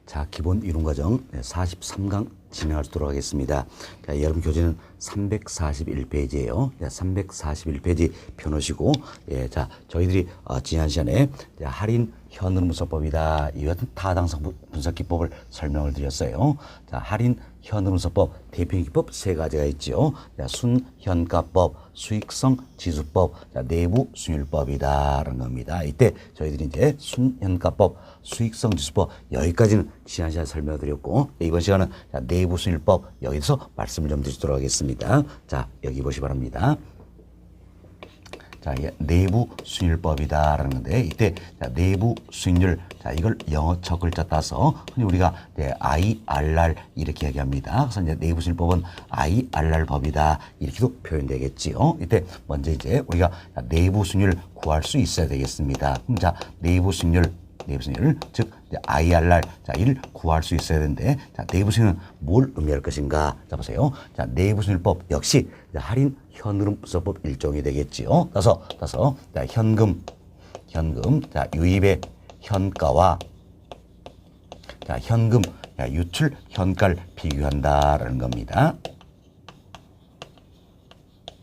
자, 기본 이론 과정 43강 진행하도록 하겠습니다. 자, 여러분 교재는 341페이지예요. 341페이지 펴놓으시고, 예, 자, 저희들이 지난 시간에 할인 현금문서법이다. 이 같은 타당성 분석 기법을 설명을 드렸어요. 자, 할인 현금문서법 대표 기법 세 가지가 있죠. 자, 순현가법, 수익성 지수법, 자, 내부 순율법이다라는 겁니다. 이때 저희들이 이제 순현가법, 수익성 지수법 여기까지는 지난 시간에 설명드렸고, 이번 시간은 자, 내부 순율법 여기서 말씀을 좀 드리도록 하겠습니다. 자, 여기 보시 바랍니다. 자, 내부 수익률법이다라는 건데, 이때 자, 내부 수익률, 자, 이걸 영어 첫 글자 따서 흔히 우리가 IRR 이렇게 얘기합니다. 그래서 이제 내부 수익률법은 IRR 법이다 이렇게도 표현되겠지요. 이때 먼저 이제 우리가 내부 수익률 구할 수 있어야 되겠습니다. 그럼 자, 내부 수익률, 즉 IRR, 자, 이를 구할 수 있어야 되는데, 자, 내부 수익률은 뭘 의미할 것인가? 자, 보세요. 자, 내부 수익률법 역시 할인 현금문서법 일종이 되겠지요. 따서 자, 현금, 자, 유입의 현가와 자, 현금, 자, 유출 현가를 비교한다라는 겁니다.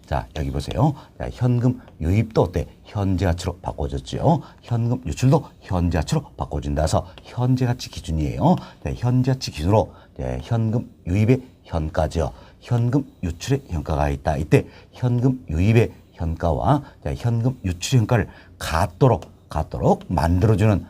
자, 여기 보세요. 자, 현금 유입도 어때? 현재 가치로 바꿔줬죠. 현금 유출도 현재 가치로 바꿔준다 해서 현재 가치 기준이에요. 자, 현재 가치 기준으로 현금 유입의 현가죠. 현금 유출의 현가가 있다. 이때 현금 유입의 현가와 현금 유출의 현가를 같도록 만들어주는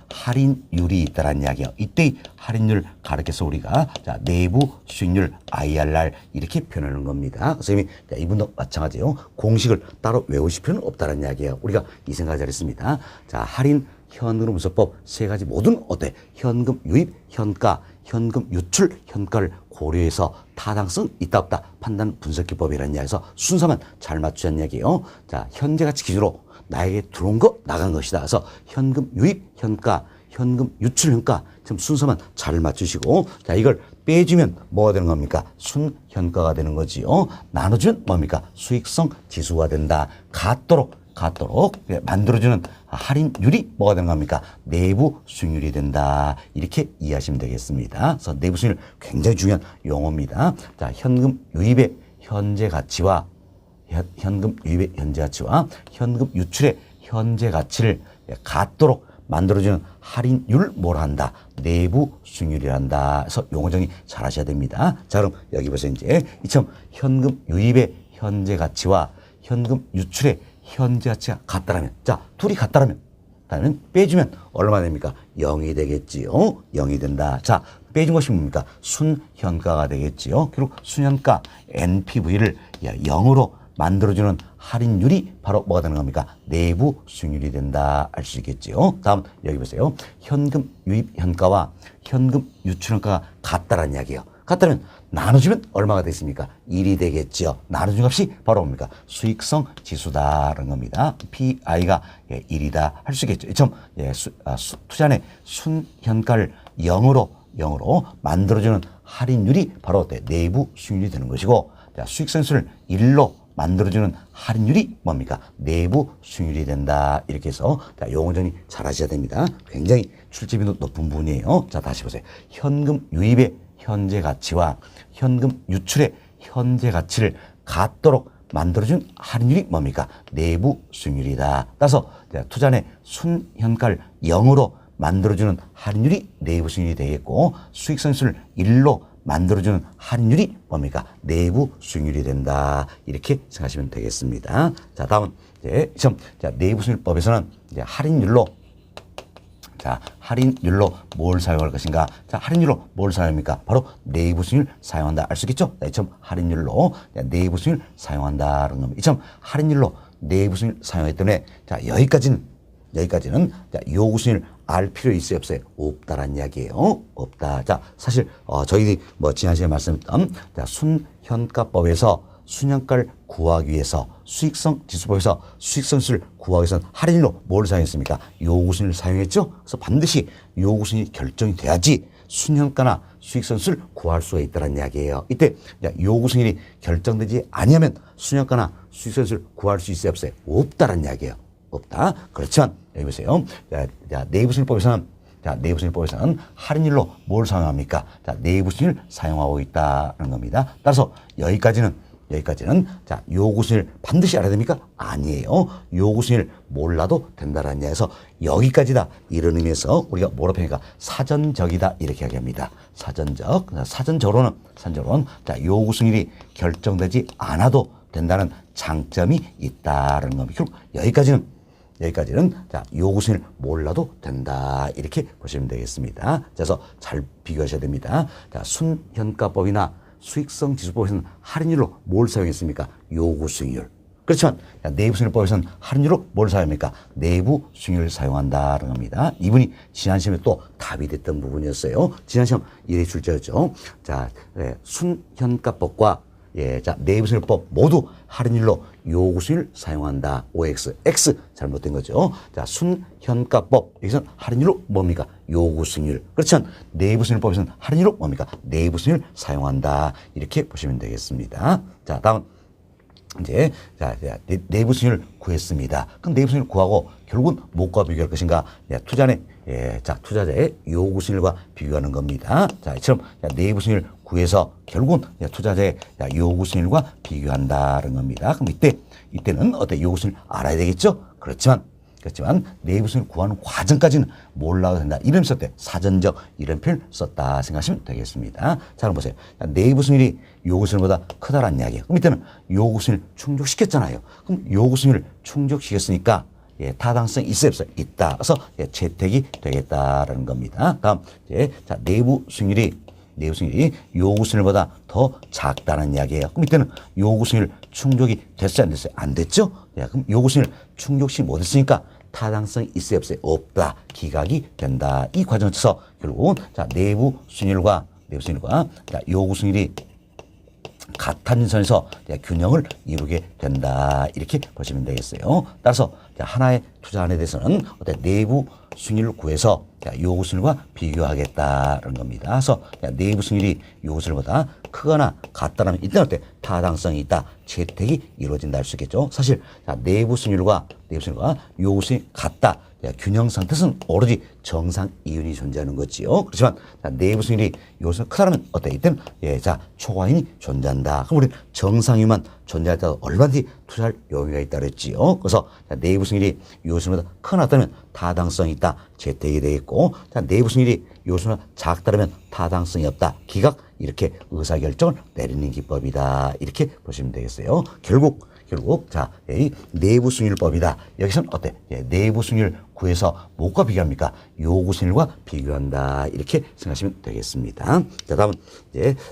할인율이 있다라는 이야기예요. 이때 할인율 가르쳐서 우리가 자, 내부 수익률 IRR 이렇게 표현하는 겁니다. 선생님이 이분도 마찬가지예요. 공식을 따로 외우실 필요는 없다라는 이야기예요. 우리가 이 생각을 잘했습니다. 자, 할인 현금문서법 세 가지 모든 어때? 현금 유입 현가, 현금 유출 현가를 고려해서 타당성 있다 없다 판단 분석 기법이라는 이야기에서 순서만 잘 맞추자는 이야기예요. 자, 현재 가치 기준으로 나에게 들어온 거 나간 것이다. 그래서 현금 유입 현가, 현금 유출 현가 지금 순서만 잘 맞추시고, 자, 이걸 빼주면 뭐가 되는 겁니까? 순현가가 되는 거지요. 나눠주면 뭡니까? 수익성 지수가 된다. 같도록 만들어주는 할인율이 뭐가 되는 겁니까? 내부 수익률이 된다. 이렇게 이해하시면 되겠습니다. 그래서 내부 수익률 굉장히 중요한 용어입니다. 자, 현금 유입의 현재 가치와 현금 유입의 현재 가치와 현금 유출의 현재 가치를 같도록 만들어주는 할인율 뭘 한다? 내부 수익률이란다. 그래서 용어 정의 잘 하셔야 됩니다. 자, 그럼 여기 보세요. 이제 이처럼 현금 유입의 현재 가치와 현금 유출의 현재 가치가 같다라면, 자, 둘이 같다라면 빼주면 얼마 됩니까? 0이 되겠지요. 0이 된다. 자, 빼준 것이 뭡니까? 순현가가 되겠지요. 그리고 순현가 NPV를 0으로 만들어주는 할인율이 바로 뭐가 되는 겁니까? 내부 수익률이 된다. 알 수 있겠지요. 다음 여기 보세요. 현금 유입 현가와 현금 유출 현가가 같다라는 이야기예요. 같다면 나눠주면 얼마가 되겠습니까? 1이 되겠죠. 나눠준 값이 바로 뭡니까? 수익성 지수다라는 겁니다. PI가 1이다 할 수 있겠죠. 좀 투자의 순현가를 0으로 만들어주는 할인율이 바로 내부 수익률이 되는 것이고, 수익성 지수를 1로 만들어주는 할인율이 뭡니까? 내부 수익률이 된다. 이렇게 해서 용어 정리 잘 하셔야 됩니다. 굉장히 출제비 높은 부분이에요. 자, 다시 보세요. 현금 유입의 현재 가치와 현금 유출의 현재 가치를 같도록 만들어준 할인율이 뭡니까? 내부 수익률이다. 따라서 투자의 순현가를 0으로 만들어주는 할인율이 내부 수익률이 되겠고, 수익성 지수를 1로 만들어주는 할인율이 뭡니까? 내부 수익률이 된다. 이렇게 생각하시면 되겠습니다. 자, 다음은 자, 내부 수익률법에서는 이제 할인율로 뭘 사용할 것인가? 자, 할인율로 뭘 사용합니까? 바로 내부 수익률 사용한다. 알 수 있겠죠? 자, 할인율로 내부 수익률 사용한다는 겁니다. 할인율로 내부 수익률 사용하기 때문에 자, 여기까지는 자, 요구 수익률 알 필요 있어요, 없어요? 없다라는 이야기예요. 없다. 자, 사실 저희들이 지난 시간에 말씀드렸던 자, 순현가법에서 순현가를 구하기 위해서 수익성 지수법에서 수익성 지수를 구하기 위해서는 할인율로 뭘 사용했습니까? 요구 수익률을 사용했죠. 그래서 반드시 요구 수익률이 결정이 돼야지 순현가나 수익성 지수를 구할 수가 있다는 이야기예요. 이때 요구 수익률이 결정되지 아니하면 순현가나 수익성 지수를 구할 수 있어요, 없어요? 없다라는 이야기예요. 없다. 그렇지만 여기 보세요. 내부 수익률법에서는 자, 내부 수익률법에서는 할인율로 뭘 사용합니까? 자, 내부 수익률 사용하고 있다는 겁니다. 따라서 여기까지는 자, 요구 수익률 반드시 알아야 됩니까? 아니에요. 요구 수익률 몰라도 된다라는 이야기에서 여기까지다. 이런 의미에서 우리가 뭐라 표현할까? 사전적이다. 이렇게 이야기합니다. 사전적으로는 자, 요구 수익률이 결정되지 않아도 된다는 장점이 있다는 겁니다. 결국 여기까지는 자, 요구 수익률 몰라도 된다. 이렇게 보시면 되겠습니다. 그래서 잘 비교하셔야 됩니다. 자, 순현가법이나 수익성 지수법에서는 할인율로 뭘 사용했습니까? 요구 수익률. 그렇지만 내부 수익률법에서는 할인율로 뭘 사용합니까? 내부 수익률을 사용한다는 겁니다. 이분이 지난 시험에 또 답이 됐던 부분이었어요. 지난 시험 1회 출제였죠. 자, 순현가법과 자, 내부 수익률법 모두 할인율로 요구 수익률 사용한다. OX, X 잘못된 거죠. 자, 순현가법 여기서는 할인율로 뭡니까? 요구 수익률. 그렇지만 내부 수익률법에서는 할인율로 뭡니까? 내부 수익률 사용한다. 이렇게 보시면 되겠습니다. 자, 다음 이제 자, 내부 수익률 구했습니다. 그럼 내부 수익률 구하고 결국은 무엇과 비교할 것인가? 자, 투자자의 요구 수익률과 비교하는 겁니다. 자, 이처럼 내부 수익률 구해서 결국은 투자자의 요구 수익률과 비교한다는 겁니다. 그럼 이때는 어때? 요구 수익률 알아야 되겠죠? 그렇지만 내부 수익률 구하는 과정까지는 몰라도 된다. 이름 썼대. 사전적 이런 표현 썼다 생각하시면 되겠습니다. 자, 그럼 보세요. 내부 수익률이 요구 수익률보다 크다라는 이야기예요. 그럼 이때는 요구 수익률 충족시켰잖아요. 그럼 요구 수익률 충족시켰으니까 타당성 있어요, 없어요? 있다. 그래서 채택이 되겠다라는 겁니다. 다음 자, 내부 수익률이 요구 수익률보다 더 작다는 이야기예요. 그럼 이때는 요구 수익률 충족이 됐어요, 안 됐어요? 안 됐죠? 그럼 요구 수익률 충족시 못했으니까 타당성이 있어요, 없어요? 없다. 기각이 된다. 이 과정을 쳐서 결국은 자, 내부 수익률과 자, 요구 수익률이 같은 선에서 균형을 이루게 된다. 이렇게 보시면 되겠어요. 따라서 하나의 투자안에 대해서는 내부 수익률을 구해서 요구 수익률과 비교하겠다는 겁니다. 그래서 내부 수익률이 요구 수익률보다 크거나 같다면 이때는 어때? 타당성이 있다. 채택이 이루어진다 할 수 있겠죠. 사실 내부 수익률과 요구 수익률이 같다. 균형 상태에서는 오로지 정상 이윤이 존재하는 거지요. 그렇지만 내부 수익률이 요소가 크다면 어때? 이때는 자, 초과이윤이 존재한다. 그럼 우리는 정상이윤만 존재할 때 얼마든지 투자할 여유가 있다 그랬지요. 그래서 내부 수익률이 요소보다 크다면 타당성이 있다. 채택이 되겠고, 내부 수익률이 요소보다 작다면 타당성이 없다. 기각 이렇게 의사결정을 내리는 기법이다. 이렇게 보시면 되겠어요. 결국 자, 이 내부 수익률법이다. 여기서는 어때? 내부 수익률 구해서 무엇과 비교합니까? 요구 수익률과 비교한다. 이렇게 생각하시면 되겠습니다. 자, 다음은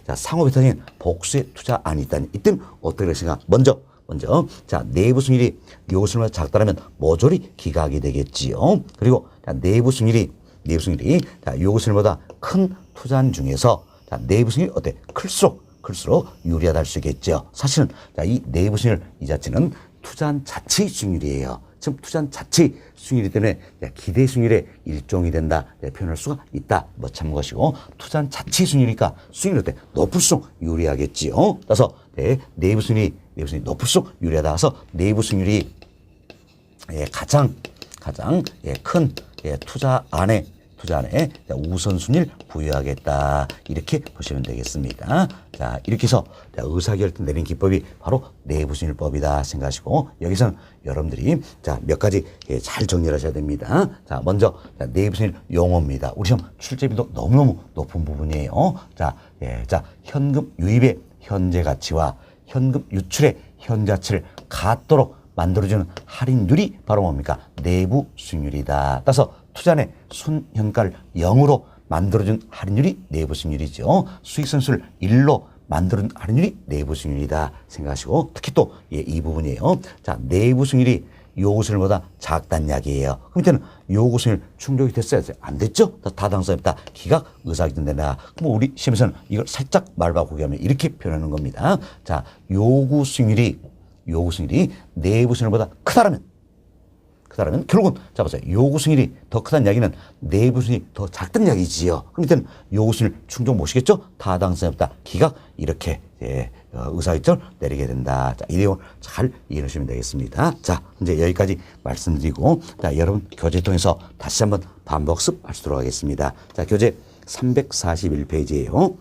자, 상호 배타적인 복수의 투자안이 있다니 이때는 어떻게 되겠습니까? 먼저 자, 내부 수익률이 요구 수익률보다 작다면 모조리 기각이 되겠지요. 그리고 자, 내부 수익률이 자, 요구 수익률보다 큰 투자안 중에서 자, 내부 수익률이 어때? 클수록 유리하다 할 수 있겠죠. 사실은 이 내부 수익률 이 자체는 투자한 자체의 수익률이에요. 지금 투자한 자체의 수익률이기 때문에 기대 수익률의 일종이 된다 표현할 수가 있다. 뭐 참는 것이고 투자한 자체의 수익률이니까 수익률 때 높을수록 유리하겠지요. 그래서 내부 수익률이 높을수록 유리하다. 그래서 내부 수익률이 가장 큰 투자안에 우선순위를 부여하겠다. 이렇게 보시면 되겠습니다. 자, 이렇게 해서 의사결정 내리는 기법이 바로 내부수익률법이다 생각하시고 여기서는 여러분들이 자, 몇 가지 잘 정리를 하셔야 됩니다. 자, 먼저 내부수익률 용어입니다. 우리 시험 출제비도 너무너무 높은 부분이에요. 자, 현금 유입의 현재 가치와 현금 유출의 현재 가치를 같도록 만들어주는 할인율이 바로 뭡니까? 내부 수익률이다. 따라서 투자의 순현가를 0으로 만들어준 할인율이 내부 수익률이죠. 수익선수를 1로 만들어준 할인율이 내부 수익률이다 생각하시고 특히 또 이 부분이에요. 자, 내부 수익률이 요구 수익률보다 작다는 이야기예요. 그럼 이때는 요구 수익률 충족이 됐어야 돼요. 안 됐죠? 타당성이 없다. 기각 의사결정된다. 그럼 우리 시험에서는 이걸 살짝 말 바꾸게 하면 이렇게 표현하는 겁니다. 자, 요구 수익률이 내부 수익률보다 크다라면 결국은 자 보세요. 요구 수익률이 더 크다는 이야기는 내부 수익률이 더 작다는 이야기지요. 그럼 이때는 요구 수익률 충족 못시겠죠? 타당성이 없다. 기각 이렇게 의사결정을 내리게 된다. 자, 이 내용을 잘 이해하시면 되겠습니다. 자, 이제 여기까지 말씀드리고, 자, 여러분 교재 통해서 다시 한번 반복습 하시도록 하겠습니다. 자, 교재 341페이지예요.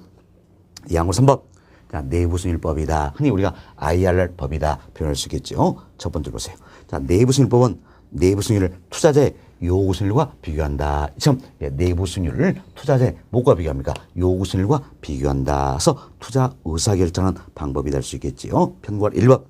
양호 3번. 자, 내부순위법이다. 흔히 우리가 IRR 법이다 표현할 수 있겠죠. 첫 번째로 보세요. 자, 내부순위법은 내부순위를 투자자의 요구순위과 비교한다. 참, 내부순위를 투자자의 뭐가 비교합니까? 요구순위과 비교한다. 그래서 투자 의사결정하는 방법이 될 수 있겠지요. 편과 1번.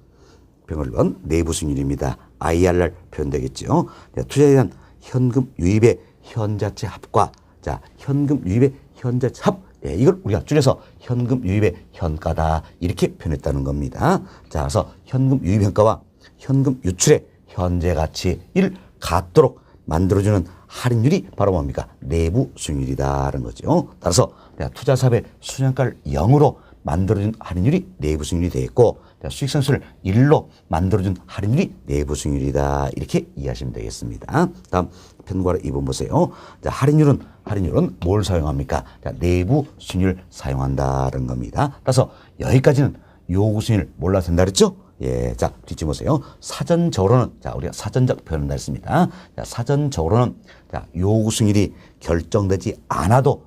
편과 1번 내부순위입니다. IRR 표현되겠죠. 투자에 대한 현금 유입의 현자체 합과, 자, 현금 유입의 현자체 합. 이걸 우리가 줄여서 현금 유입의 현가다. 이렇게 표현했다는 겁니다. 자, 그래서 현금 유입 현가와 현금 유출의 현재 가치를 같도록 만들어주는 할인율이 바로 뭡니까? 내부 수익률이다라는 거죠. 따라서 투자 사업의 순환가를 0으로 만들어준 할인율이 내부 수익률이 되겠고, 수익성수를 1로 만들어준 할인율이 내부 수익률이다. 이렇게 이해하시면 되겠습니다. 다음 편과 2번 보세요. 자, 할인율은 뭘 사용합니까? 자, 내부 수익률 사용한다는 겁니다. 따라서 여기까지는 요구 수익률 몰라도 된다 그랬죠? 예, 자, 뒤집 보세요. 사전적으로는, 자, 우리가 사전적 표현을 했습니다. 자, 사전적으로는, 자, 요구 수익률이 결정되지 않아도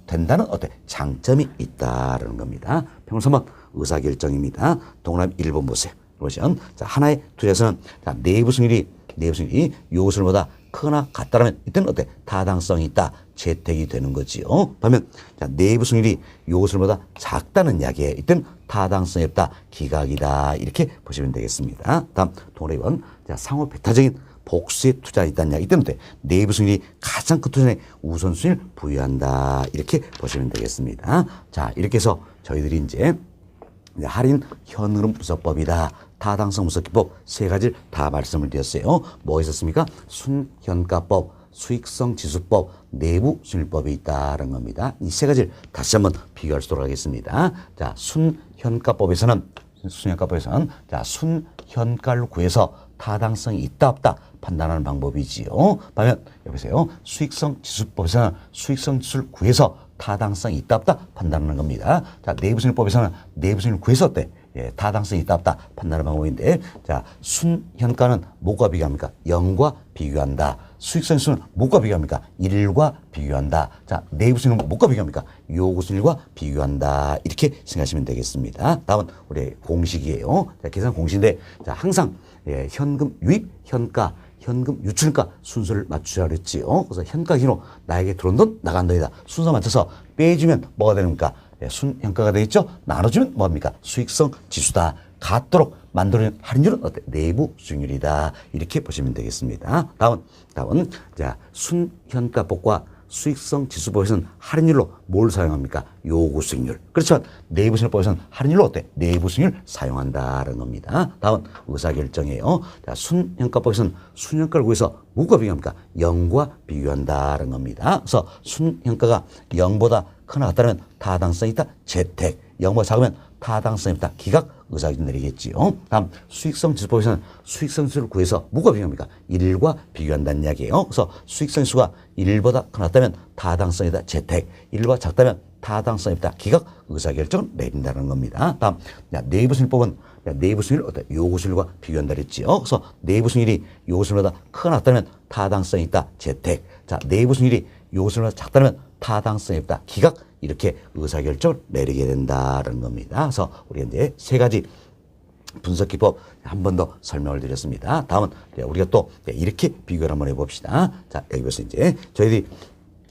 된다는 어때? 장점이 있다라는 겁니다. 평소만 의사결정입니다. 동그라미 1번 보세요. 보시면, 자, 하나의 투자에서는, 자, 내부 수익률이 요구 수익률보다 크거나 같다라면 이때는 어때? 타당성이 있다. 재택이 되는 거지요. 반면, 자, 내부 수익률이 요구 수익률보다 작다는 이야기에 이때는 타당성이 없다. 기각이다. 이렇게 보시면 되겠습니다. 다음 동그라미 2번. 자, 상호 배타적인 복수에 투자가 있다는 이야기. 이때는 어때? 내부 수익률이 가장 큰 투자에 우선순위를 부여한다. 이렇게 보시면 되겠습니다. 자, 이렇게 해서 저희들이 이제 할인 현금 분석법이다. 타당성 분석기법 세 가지를 다 말씀을 드렸어요. 뭐 있었습니까? 순현가법, 수익성 지수법, 내부 수익률법이 있다는 겁니다. 이 세 가지를 다시 한번 비교할 수 있도록 하겠습니다. 자, 순현가법에서는 자, 순현가를 구해서 타당성이 있다 없다 판단하는 방법이지요. 반면 여보세요. 수익성 지수법에서는 수익성 지수를 구해서 타당성이 있다 없다 판단하는 겁니다. 자, 내부수익률법에서는 내부수익률을 구해서 어때? 예, 타당성이 있다 없다 판단하는 방법인데, 자, 순현가는 뭐가 비교합니까? 0과 비교한다. 수익성 지수는 뭐가 비교합니까? 1과 비교한다. 자, 내부수익률은 뭐가 비교합니까? 요구수익률과 비교한다. 이렇게 생각하시면 되겠습니다. 다음은 우리 공식이에요. 자, 계산 공식인데, 자, 항상 예, 현금 유입, 현가, 현금 유출가 순서를 맞추자 그랬지요. 그래서 현가 기로 나에게 들어온 돈, 나간 돈이다. 순서 맞춰서 빼주면 뭐가 되는가? 예, 순현가가 되겠죠. 나눠주면 뭐합니까? 수익성 지수다. 같도록 만들어낸 할인율은 어때? 내부 수익률이다. 이렇게 보시면 되겠습니다. 다음은 자, 순현가법과 수익성 지수법에서는 할인율로 뭘 사용합니까? 요구 수익률. 그렇지만 내부 수익률법에서는 할인율로 어때? 내부 수익률 사용한다는 겁니다. 다음은 의사결정이에요. 자, 순현가법에서는 순현가를 구해서 뭐가 비교합니까? 0과 비교한다는 겁니다. 그래서 순현가가 0보다 크거나 같다면 타당성이 있다. 재택. 0보다 작으면 타당성이 있다. 기각. 의사결정 내리겠지요. 다음 수익성 지수법에서는 수익성 지수를 구해서 뭐가 비교합니까? 1과 비교한다는 이야기예요. 그래서 수익성 지수가 1보다 크거나 같다면 타당성이다. 재택. 1보다 작다면 타당성이 있다. 기각. 의사결정을 내린다는 겁니다. 다음 내부수익률법은 내부수익률 어때? 요구수익률과 비교한다 그랬지요. 그래서 내부수익률이 요구수익률보다 크거나 같다면 타당성이 있다. 재택. 자, 내부수익률이 요구수익률보다 작다면 타당성이 없다. 기각. 이렇게 의사결정을 내리게 된다는 겁니다. 그래서 우리가 이제 세 가지 분석기법 한 번 더 설명을 드렸습니다. 다음은 우리가 또 이렇게 비교를 한번 해봅시다. 자, 여기 보세요. 이제 저희들이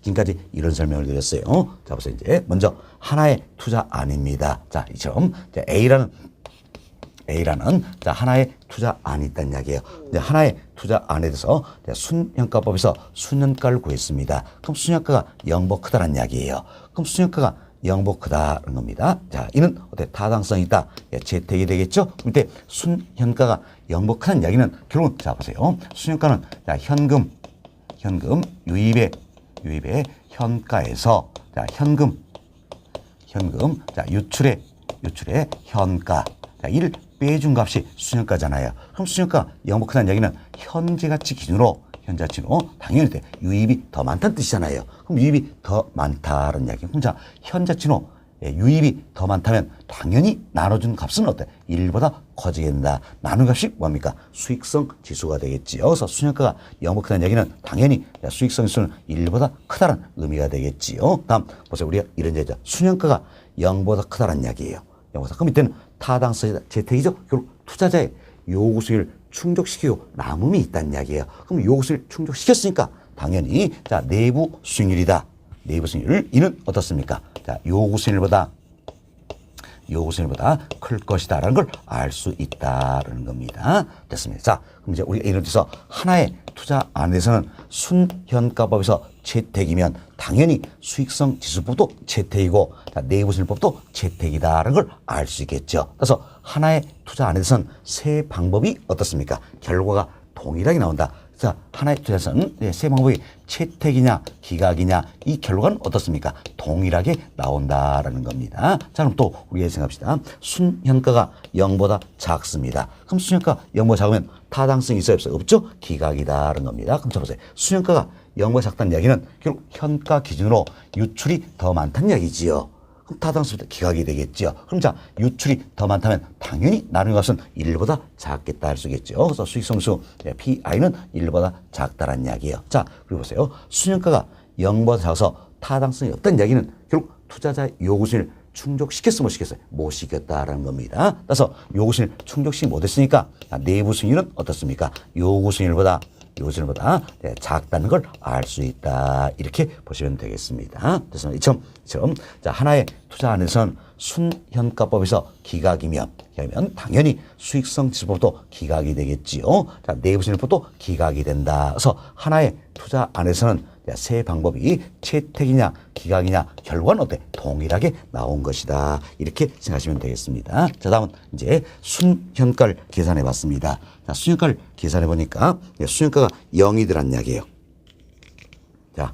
지금까지 이런 설명을 드렸어요. 자, 보세요. 이제 먼저 하나의 투자 안입니다. 자, 이처럼 A라는 자, 하나의 투자 안이 있다는 이야기예요. 이제 하나의 투자 안에 대해서 순현가법에서 순현가를 구했습니다. 그럼 순현가가 0보 크다는 이야기예요. 그럼 순현가가 0보 크다는 겁니다. 자, 이는 어때? 타당성이 있다. 예, 재택이 되겠죠? 이때 순현가가 0보 크다는 이야기는 결국은 자, 보세요. 순현가는 자, 현금 유입의 현가에서 자, 현금 자, 유출의 현가. 자, 이를 빼준 값이 순현가잖아요. 그럼 순현가 0보 크다는 이야기는 현재가치 기준으로 당연히 유입이 더 많다는 뜻이잖아요. 그럼 유입이 더 많다는 이야기. 자, 현재가치로 유입이 더 많다면 당연히 나눠준 값은 어때? 1보다 커지게 된다. 나눈 값이 뭡니까? 수익성 지수가 되겠지요. 그래서 순현가가 0보다 크다는 얘기는 당연히 수익성 지수는 1보다 크다는 의미가 되겠지요. 다음 보세요. 우리가 이런 얘기죠. 순현가가 0보다 크다는 이야기예요. 0보다. 그럼 이때는 타당성이다. 재택이죠. 결국 투자자의 요구 수익을 충족시키고 남음이 있다는 이야기예요. 그럼 요구 수익을 충족시켰으니까 당연히 자 내부 수익률이다. 내부 수익률 이는 어떻습니까? 자 요구 수익률보다 클 것이다라는 걸 알 수 있다라는 겁니다. 됐습니다. 자 그럼 이제 우리가 예를 들어서 하나의 투자 안에서는 순현가법에서 채택이면 당연히 수익성 지수법도 채택이고 내부 수익률법도 채택이다라는 걸 알 수 있겠죠. 그래서 하나의 투자 안에서는 세 방법이 어떻습니까? 결과가 동일하게 나온다. 자, 하나의 투자에서는 세 방법이 채택이냐 기각이냐 이 결과는 어떻습니까? 동일하게 나온다라는 겁니다. 자 그럼 또 우리가 생각합시다. 순현가가 0보다 작습니다. 그럼 순현가가 0보다 작으면 타당성이 있어요 없어요? 없죠? 기각이다라는 겁니다. 그럼 자 보세요. 순현가가 0보다 작다는 이야기는 결국 현가 기준으로 유출이 더 많다는 이야기지요. 그럼 타당성부터 기각이 되겠죠. 그럼 자 유출이 더 많다면 당연히 나누는 값은 1보다 작겠다 할 수 있겠죠. 그래서 수익성수 PI는 1보다 작다라는 이야기예요. 자 그리고 보세요. 순현가가 0보다 작아서 타당성이 없다는 이야기는 결국 투자자의 요구수를 충족시켰어 못 시켰어요? 못 시켰다라는 겁니다. 따라서 요구수를 충족시키지 못했으니까 내부 수익률은 어떻습니까? 요구수익률보다 작다는 걸 알 수 있다. 이렇게 보시면 되겠습니다. 그래서 이처럼 자 하나의 투자 안에서는 순현가법에서 기각이면 당연히 수익성 지수법도 기각이 되겠지요. 자 내부 수익률법도 기각이 된다. 그래서 하나의 투자 안에서는 세 방법이 채택이냐 기각이냐 결과는 어때? 동일하게 나온 것이다. 이렇게 생각하시면 되겠습니다. 자 다음은 이제 순현가를 계산해 봤습니다. 자 순현가를 계산해 보니까 순현가가 0이더란 이야기예요. 자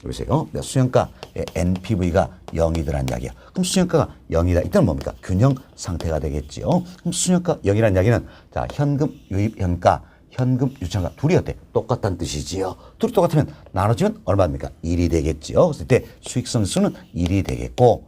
보세요. 순현가 NPV가 0이더란 이야기예요. 그럼 순현가가 0이다. 이때는 뭡니까? 균형 상태가 되겠지요. 그럼 순현가 0이라는 이야기는 자 현금 유입 현가 현금 유치한가 둘이 어때? 똑같다는 뜻이지요. 둘이 똑같으면 나눠지면 얼마입니까? 1이 되겠지요. 그래서 이때 수익성 수는 1이 되겠고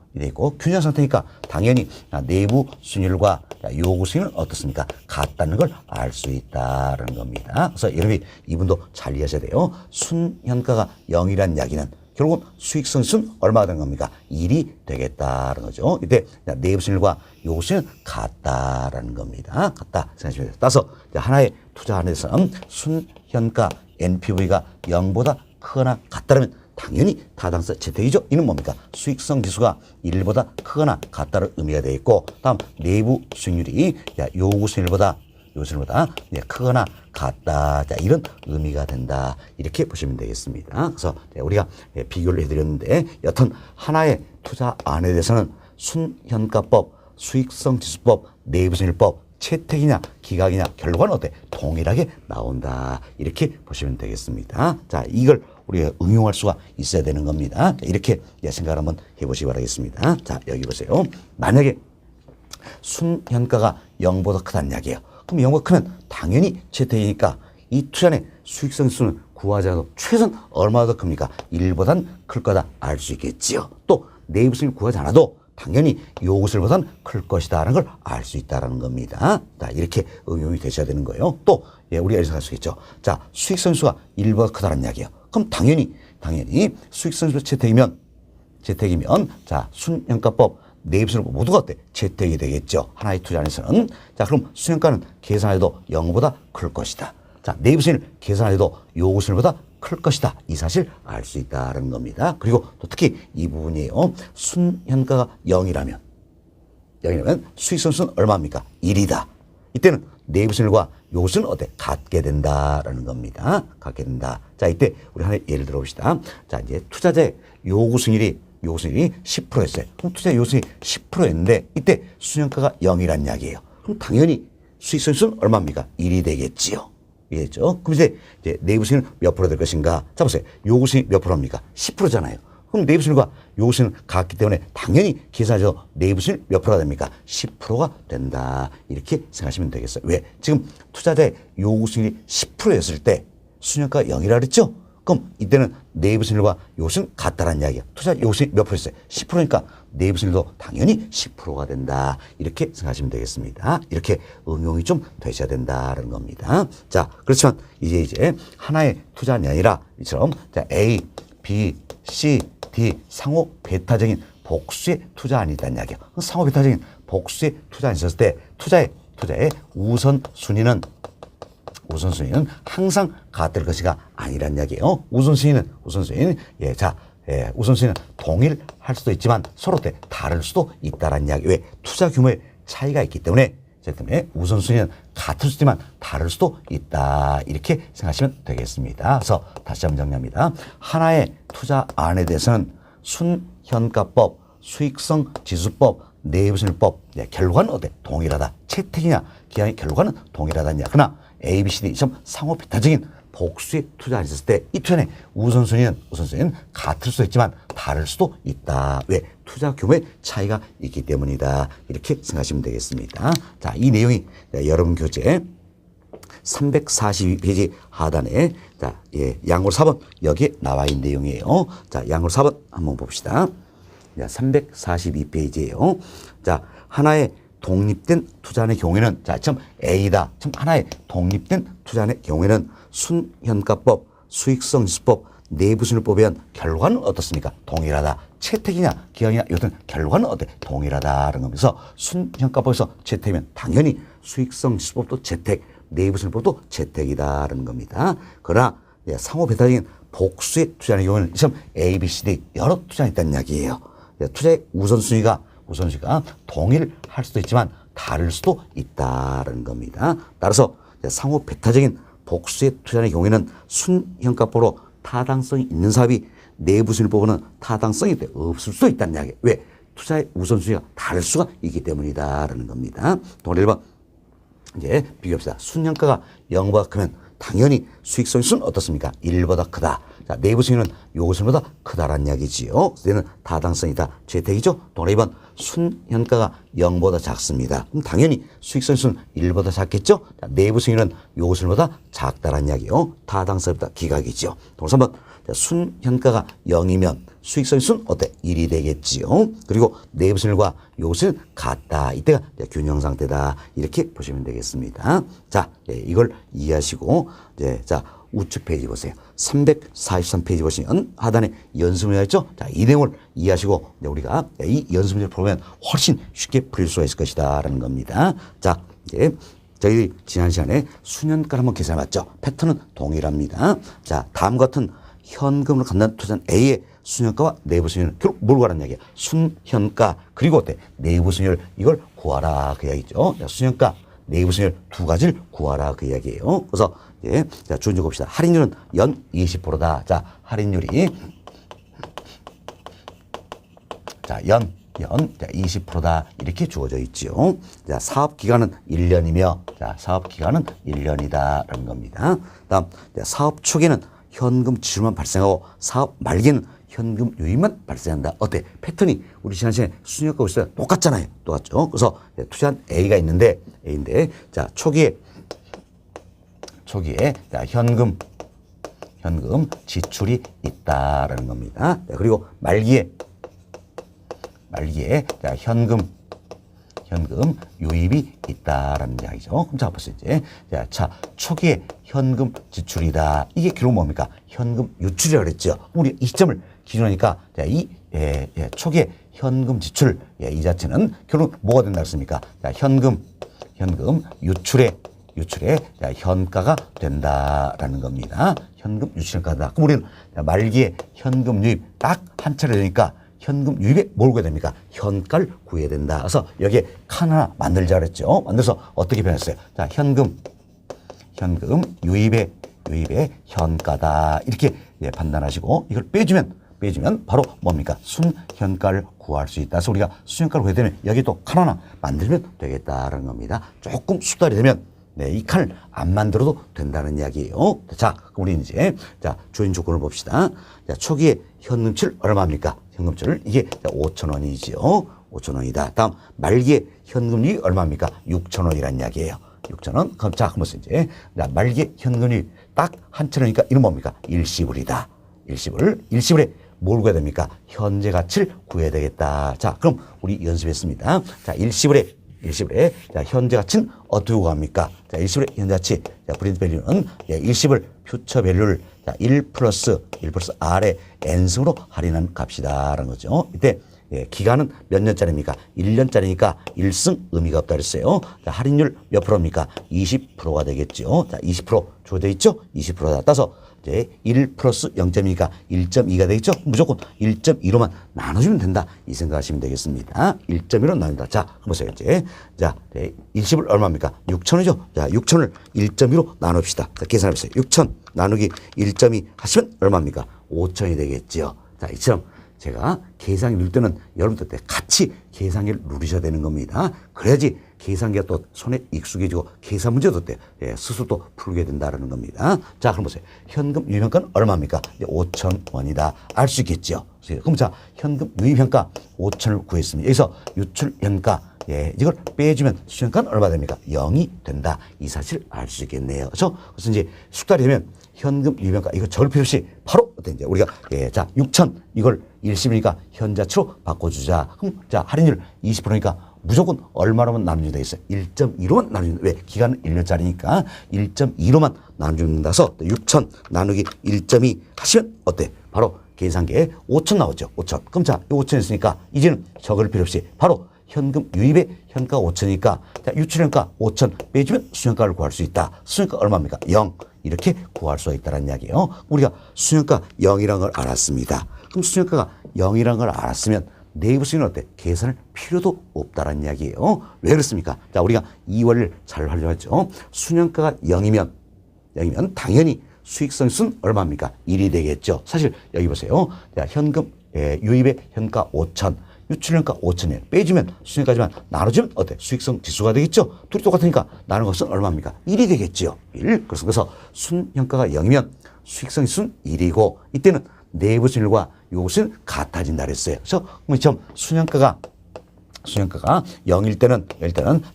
균형 상태니까 당연히 내부 수익률과 요구 수익률은 어떻습니까? 같다는 걸 알 수 있다는 겁니다. 그래서 여러분이 이분도 잘 이해하셔야 돼요. 순현가가 0이라는 이야기는 결국은 수익성 수는 얼마가 된 겁니까? 1이 되겠다는 거죠. 이때 내부 수익률과 요구 수익률은 같다라는 겁니다. 같다 생각하시면 돼요. 따라서 하나의 투자 안에서는 순현가 NPV가 0보다 크거나 같다면 당연히 타당성 채택이죠. 이는 뭡니까? 수익성 지수가 1보다 크거나 같다를 의미가 되어 있고 다음 내부 수익률이 요구 수익률보다 크거나 같다. 자, 이런 의미가 된다. 이렇게 보시면 되겠습니다. 그래서 우리가 비교를 해드렸는데 여튼 하나의 투자 안에 대해서는 순현가법, 수익성 지수법, 내부 수익률법 채택이냐 기각이냐 결과는 어때? 동일하게 나온다. 이렇게 보시면 되겠습니다. 자, 이걸 우리가 응용할 수가 있어야 되는 겁니다. 이렇게 생각을 한번 해보시기 바라겠습니다. 자, 여기 보세요. 만약에 순현가가 0보다 크다는 이야기예요. 그럼 0보다 크면 당연히 채택이니까 이 투자의 수익성 수는 구하자도 최소한 얼마나 더 큽니까? 1보단 클 거다 알 수 있겠지요. 또 내부 수익을 구하지 않아도 당연히 요구수보다는 클 것이다라는 걸 알 수 있다라는 겁니다. 자, 이렇게 응용이 되셔야 되는 거예요. 또 우리가 이렇게 할 수 있죠. 자, 수익성 수가 1보다 크다는 이야기예요. 그럼 당연히 수익성 수 채택이면 자, 순현가법 내부수는 모두가 어때? 채택이 되겠죠. 하나의 투자 안에서는. 자, 그럼 순현가는 계산해도 0보다 클 것이다. 자, 내부수를 계산해도 요구수보다 클 것이다. 이 사실 알 수 있다는 겁니다. 그리고 또 특히 이 부분이에요. 순현가가 0이라면 수익성수는 얼마입니까? 1이다. 이때는 내부수율과 요구수는 어때? 같게 된다라는 겁니다. 같게 된다. 자, 이때 우리 하나 예를 들어봅시다. 자, 이제 투자자의 요구수율이 10%였어요. 그럼 투자 요구수율이 10%였는데 이때 순현가가 0이라는 이야기예요. 그럼 당연히 수익성수는 얼마입니까? 1이 되겠지요. 이해했죠? 그럼 이제 내부수익은 몇 프로 될 것인가? 자, 보세요. 요구수익이 몇 프로입니까? 10%잖아요. 그럼 내부수익과 요구수익은 같기 때문에 당연히 계산해서 내부수익 몇 프로가 됩니까? 10%가 된다. 이렇게 생각하시면 되겠어요. 왜? 지금 투자자의 요구수익이 10%였을 때 순현가가 0이라 그랬죠? 그럼 이때는 내부순위과 요것은 같다라는 이야기야. 투자 요것이 몇 프로 있어요? 10%니까 내부순위도 당연히 10%가 된다. 이렇게 생각하시면 되겠습니다. 이렇게 응용이 좀 되셔야 된다는 겁니다. 자, 그렇지만 이제 하나의 투자가 아니라 이처럼 자, A, B, C, D 상호 배타적인 복수의 투자 아니다는 이야기야. 상호 배타적인 복수의 투자 있었을 때 투자의 우선순위는 항상 같을 것이가 아니란 이야기예요. 우선순위는 우선순위는 동일할 수도 있지만 서로 때 다를 수도 있다라는 이야기. 왜? 투자 규모의 차이가 있기 때문에 우선순위는 같을 수도 있지만 다를 수도 있다. 이렇게 생각하시면 되겠습니다. 그래서 다시 한번 정리합니다. 하나의 투자 안에 대해서는 순현가법, 수익성 지수법, 내부순위법 결과는 어때? 동일하다. 채택이냐 기한의 결과는 동일하다냐. 그러나 A, B, C, D 점 상호 배타적인 복수의 투자가 있었을 때 이 투자의 우선순위는 같을 수도 있지만 다를 수도 있다. 왜? 투자 규모의 차이가 있기 때문이다. 이렇게 생각하시면 되겠습니다. 자, 이 내용이 여러분 교재 342페이지 하단에 양으로 4번 여기에 나와 있는 내용이에요. 자, 양으로 4번 한번 봅시다. 342페이지예요. 자, 하나의 독립된 투자의 경우에는 참 A다. 참 하나의 독립된 투자의 경우에는 순현가법, 수익성지수법, 내부순위법에 의한 결과는 어떻습니까? 동일하다. 채택이냐 기한이냐 이것은 결과는 어때? 동일하다라는 겁니다. 순현가법에서 채택이면 당연히 수익성지수법도 채택, 내부순위법도 채택이다라는 겁니다. 그러나 상호 배타적인 복수의 투자의 경우는 A, B, C, D 여러 투자가 있다는 이야기예요. 투자의 우선순위가 동일할 수도 있지만 다를 수도 있다는 겁니다. 따라서 상호 배타적인 복수의 투자의 경우에는 순현가법으로 타당성이 있는 사업이 내부순위법은 타당성이 없을 수도 있다는 이야기. 왜? 투자의 우선순위가 다를 수가 있기 때문이다라는 겁니다. 동일 1번 이제 비교합시다. 순현가가 0보다 크면 당연히 수익성의 수는 어떻습니까? 1보다 크다. 자, 내부순위는 요것보다 크다라는 이야기지요. 그래서 얘는 타당성이다. 채택이죠. 동일 2번 순현가가 0보다 작습니다. 그럼 당연히 수익성의 수는 1보다 작겠죠. 자, 내부순위는 요것보다 작다라는 이야기요. 타당성보다 기각이죠. 동일 3번 순현가가 0이면 수익성의 수는 어때? 1이 되겠지요. 그리고 내부순위과 요것은 같다. 이때가 균형 상태다. 이렇게 보시면 되겠습니다. 자, 이걸 이해하시고 자, 우측 페이지 보세요. 343페이지 보시면 하단에 연습문제가 있죠. 자, 이 내용을 이해하시고 우리가 이 연습문제를 보면 훨씬 쉽게 풀릴 수가 있을 것이다라는 겁니다. 자, 이제 저희 지난 시간에 순현가를 한번 계산해봤죠. 패턴은 동일합니다. 자, 다음 같은 현금으로 갖는 투자는 A의 순현가와 내부순위는 결국 뭘 구하라는 이야기야. 순현가 그리고 어때? 내부순위를 이걸 구하라 그 이야기죠. 자, 순현가, 내부순위를 두 가지를 구하라 그 이야기예요. 그래서 자, 주어진 봅시다. 할인율은 연 20%다. 자, 할인율이 연 20%다. 이렇게 주어져 있죠. 자, 사업 기간은 1년이며 자, 사업 기간은 1년이다라는 겁니다. 다음 사업 초기에는 현금 지출만 발생하고 사업 말기에는 현금 유입만 발생한다. 어때? 패턴이 우리 지난 시간에 순위학과 있어요. 똑같잖아요. 똑같죠. 그래서 투자한 A가 있는데 A인데 자, 초기에 자, 현금 지출이 있다라는 겁니다. 자, 그리고 말기에 자, 현금 유입이 있다라는 이야기죠. 그럼 자, 보세요. 자, 초기에 현금 지출이다. 이게 결국 뭡니까? 현금 유출이라고 그랬죠. 우리 이 시점을 기준으로 하니까 자, 이 초기에 현금 지출 이 자체는 결국 뭐가 된다고 했습니까? 자, 현금 유출에 자, 현가가 된다라는 겁니다. 현금 유출가다. 그럼 우리는 말기에 현금 유입 딱 한 차례 되니까 현금 유입에 뭘 구해야 됩니까? 현가를 구해야 된다. 그래서 여기에 칸 하나 만들자 그랬죠. 만들어서 어떻게 변했어요? 자, 현금 유입의 현가다. 이렇게 판단하시고 이걸 빼주면 바로 뭡니까? 순현가를 구할 수 있다. 그래서 우리가 순현가를 구해야 되면 여기 또 칸 하나 만들면 되겠다라는 겁니다. 조금 숙달이 되면 이 칸을 안 만들어도 된다는 이야기예요. 자, 그럼 우리 이제 자, 주인 조건을 봅시다. 자, 초기에 현금출 얼마입니까? 현금출 이게 5,000원이지요. 5,000원이다. 다음 말기에 현금이 얼마입니까? 6,000원이라는 이야기예요. 6,000원. 그럼 자, 그러면서 이제 자, 말기의 현금이 딱 1,000원이니까 이는 뭡니까? 일시불이다. 일시불에 뭘 구해야 됩니까? 현재 가치를 구해야 되겠다. 자, 그럼 우리 연습했습니다. 자, 일시불에 자, 현재 가치는 어떻게 구합니까? 자, 일시불의 현재 가치. 자, 프린트 밸류는 일시불 퓨처 밸류를 자, 1 플러스 R의 n승으로 할인한 값이다라는 거죠. 이때 기간은 몇 년짜리입니까? 1년짜리니까 1승 의미가 없다 그랬어요. 자, 할인율 몇 프로입니까? 20%가 되겠죠. 자, 20% 주어져 있죠? 20%다 따서 이제 1 플러스 0.2가 1.2가 되겠죠? 무조건 1.2로만 나눠주면 된다. 이 생각하시면 되겠습니다. 1.2로 나눈다. 자, 보세요. 이제. 자, 일시불 얼마입니까? 6,000이죠? 자, 6,000을 1.2로 나눕시다. 자, 계산해보세요. 6,000 나누기 1.2 하시면 얼마입니까? 5,000이 되겠지요. 자, 이처럼 제가 계산기 누릴 때는 여러분들 때 같이 계산기를 누리셔야 되는 겁니다. 그래야지 계산기가 또 손에 익숙해지고 계산 문제도 때 스스로 또 풀게 된다는 겁니다. 자, 그럼 보세요. 현금 유입현가는 얼마입니까? 5,000원이다. 알 수 있겠죠. 그럼 자, 현금 유입현가 5,000을 구했습니다. 여기서 유출현가 이걸 빼주면 수현가는 얼마 됩니까? 0이 된다. 이 사실을 알 수 있겠네요. 그렇죠? 그래서 이제 숙달이 되면 현금 유입현가 이거 적을 필요 없이 바로 이제 우리가 자 6,000 이걸 일시불이니까 현자치로 바꿔주자. 그럼 자 할인율 20%니까 무조건 얼마로만 나누게 돼 있어요? 1.2로만 나누는다. 왜? 기간은 1년짜리니까 1.2로만 나눠준다서 6,000 나누기 1.2 하시면 어때? 바로 계산기에 5,000 나오죠. 5,000. 그럼 자 5,000 있으니까 이제는 적을 필요 없이 바로 현금 유입의 현가 5,000이니까 유출현가 5,000 빼주면 수현가를 구할 수 있다. 수현가 얼마입니까? 0. 이렇게 구할 수가 있다는 이야기예요. 우리가 수현가 0이라는 걸 알았습니다. 그럼 수현가가 0이라는 걸 알았으면 내부 수익은 어때? 계산할 필요도 없다는 이야기예요. 왜 그렇습니까? 자, 우리가 이 원리를 잘 활용했죠. 수현가가 0이면 당연히 수익성 순 얼마입니까? 1이 되겠죠. 사실 여기 보세요. 자, 현금 유입의 현가 5,000 유출현가 5,000이에요. 빼주면 수익까지만 나눠주면 어때? 수익성 지수가 되겠죠? 둘이 똑같으니까 나눈 것은 얼마입니까? 1이 되겠죠. 1. 그래서 순현가가 0이면 수익성 지수는 1이고 이때는 내부 순일과 요구 순일 같아진다 그랬어요. 그래서 처음 순현가가 0일 때는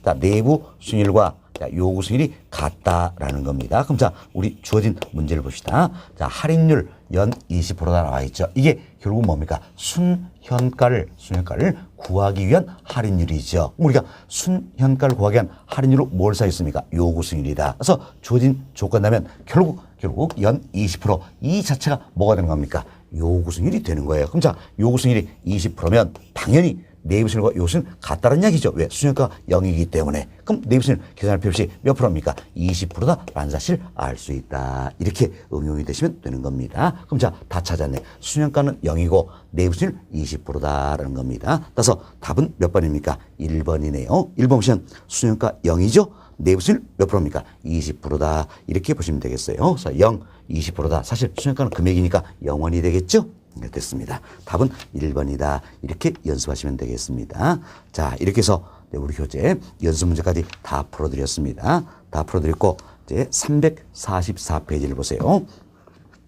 자, 내부 순일과 요구 순일이 같다라는 겁니다. 그럼 자, 우리 주어진 문제를 봅시다. 자, 할인율 연 20%가 나와 있죠. 이게 결국 뭡니까? 순현가를 구하기 위한 할인율이죠. 우리가 순현가를 구하기 위한 할인율로 뭘 사있습니까? 요구 순일이다. 그래서 주어진 조건이라면 결국 연 20% 자체가 뭐가 되는 겁니까? 요구 순일이 되는 거예요. 그럼 자, 요구 순일이 20%면 당연히 내부순일과 요구순일 같다는 이야기죠. 왜? 수현가가 0이기 때문에. 그럼 내부순일 계산할 필요 없이 몇 프로입니까? 20%다라는 사실을 알 수 있다. 이렇게 응용이 되시면 되는 겁니다. 그럼 자, 다 찾았네. 수현가는 0이고 내부순일 20%다라는 겁니다. 따라서 답은 몇 번입니까? 1번이네요. 1번 보시면 수현가 0이죠? 내부순일 몇 프로입니까? 20%다. 이렇게 보시면 되겠어요. 그래서 0, 20%다. 사실 수현가는 금액이니까 0원이 되겠죠? 됐습니다. 답은 1번이다. 이렇게 연습하시면 되겠습니다. 자, 이렇게 해서 우리 교재 연습 문제까지 다 풀어드렸습니다. 다 풀어드렸고 이제 344페이지를 보세요.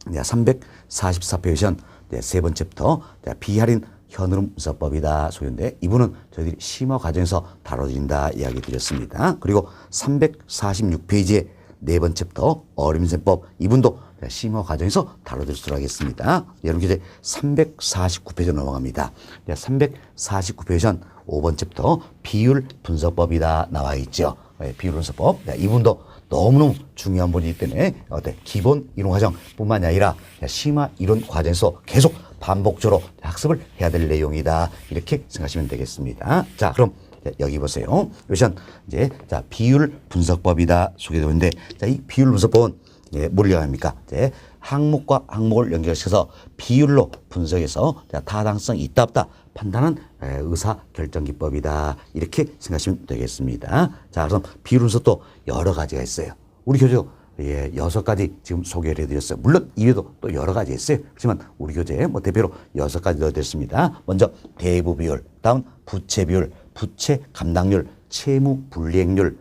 344페이지는 세 번째부터 비할인 현으로 문서법이다 소유인데 이분은 저희들이 심화 과정에서 다뤄진다 이야기 드렸습니다. 그리고 346페이지에 네 번째부터 어림셈법 이분도 심화 과정에서 다뤄드리도록 하겠습니다. 여러분 이제 349페이지 넘어갑니다. 349페이지는 5번째부터 비율 분석법이다 나와 있죠. 비율 분석법. 이분도 너무너무 중요한 분이기 때문에 기본 이론 과정뿐만이 아니라 심화 이론 과정에서 계속 반복적으로 학습을 해야 될 내용이다. 이렇게 생각하시면 되겠습니다. 자, 그럼 여기 보세요. 여기서 이제 자 비율 분석법이다 소개되고 있는데 자, 이 비율 분석법은 뭘 얘기합니까? 이제 항목과 항목을 연결시켜서 비율로 분석해서 타당성이 있다 없다 판단한 의사 결정 기법이다. 이렇게 생각하시면 되겠습니다. 자, 그럼 비율 분석도 여러 가지가 있어요. 우리 교재도 6가지 지금 소개를 해드렸어요. 물론 이외에도 또 여러 가지 있어요. 그렇지만 우리 교재에 대표로 6가지 넣어드렸습니다. 먼저 대부 비율, 다음 부채 비율, 부채 감당률, 채무 불이행률,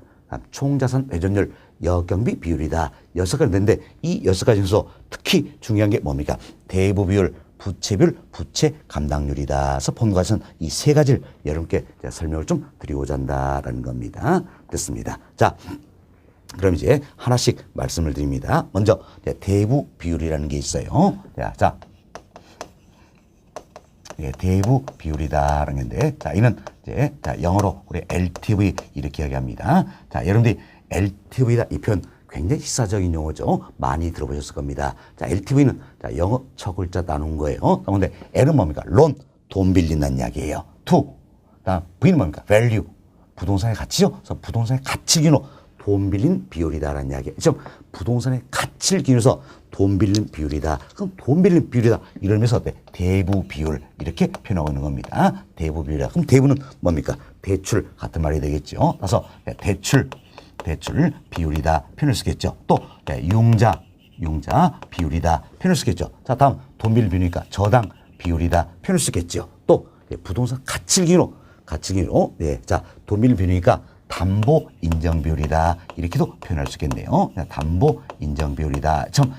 총자산 회전율, 여경비 비율이다. 6가지 있는데 이 6가지 중에서 특히 중요한 게 뭡니까? 대부 비율, 부채 비율, 부채 감당률이다. 그래서 본과 같은 이 3가지를 여러분께 설명을 좀 드리고자 한다라는 겁니다. 됐습니다. 자, 그럼 이제 하나씩 말씀을 드립니다. 먼저 대부 비율이라는 게 있어요. 자, 대부 비율이다라는 건데, 자, 이는 이제 영어로 우리 LTV 이렇게 이야기합니다. 자, 여러분들이 LTV다 이 표현 굉장히 시사적인 용어죠. 많이 들어보셨을 겁니다. 자, LTV는 영어 첫 글자 나눈 거예요. 그런데 L은 뭡니까? 론, 돈 빌린다는 이야기예요. to, 다음 V는 뭡니까? value, 부동산의 가치죠. 그래서 부동산의 가치 기준으로 돈 빌린 비율이다라는 이야기예요. 지금 부동산의 가치를 기준해서 돈 빌린 비율이다. 그럼 돈 빌린 비율이다. 이러면서 어때? 대부 비율 이렇게 표현하고 있는 겁니다. 대부 비율이다. 그럼 대부는 뭡니까? 대출 같은 말이 되겠죠. 그래서 대출 비율이다 표현을 쓰겠죠. 또 융자 비율이다 표현을 쓰겠죠. 자, 다음 돈 빌린 비율이니까 저당 비율이다 표현을 쓰겠죠. 또 부동산 가치 기준으로 자, 돈 빌린 비율이니까 담보 인정 비율이다 이렇게도 표현할 수 있겠네요. 담보 인정 비율이다. 참,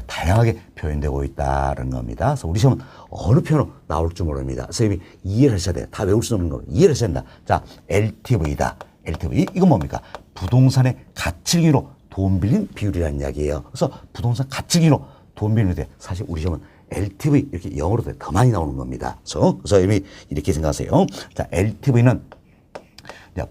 다양하게 표현되고 있다는 겁니다. 그래서 우리 시험은 어느 표현으로 나올 줄 모릅니다. 선생님이 이해를 하셔야 돼요. 다 외울 수 없는 거 이해를 하셔야 된다. 자, LTV다. LTV 이건 뭡니까? 부동산의 가치 기준으로 돈 빌린 비율이라는 이야기예요. 그래서 부동산 가치 기준으로 돈 빌리는데 사실 우리 시험은 LTV 이렇게 영어로 더 많이 나오는 겁니다. 그래서 이렇게 생각하세요. 자, LTV는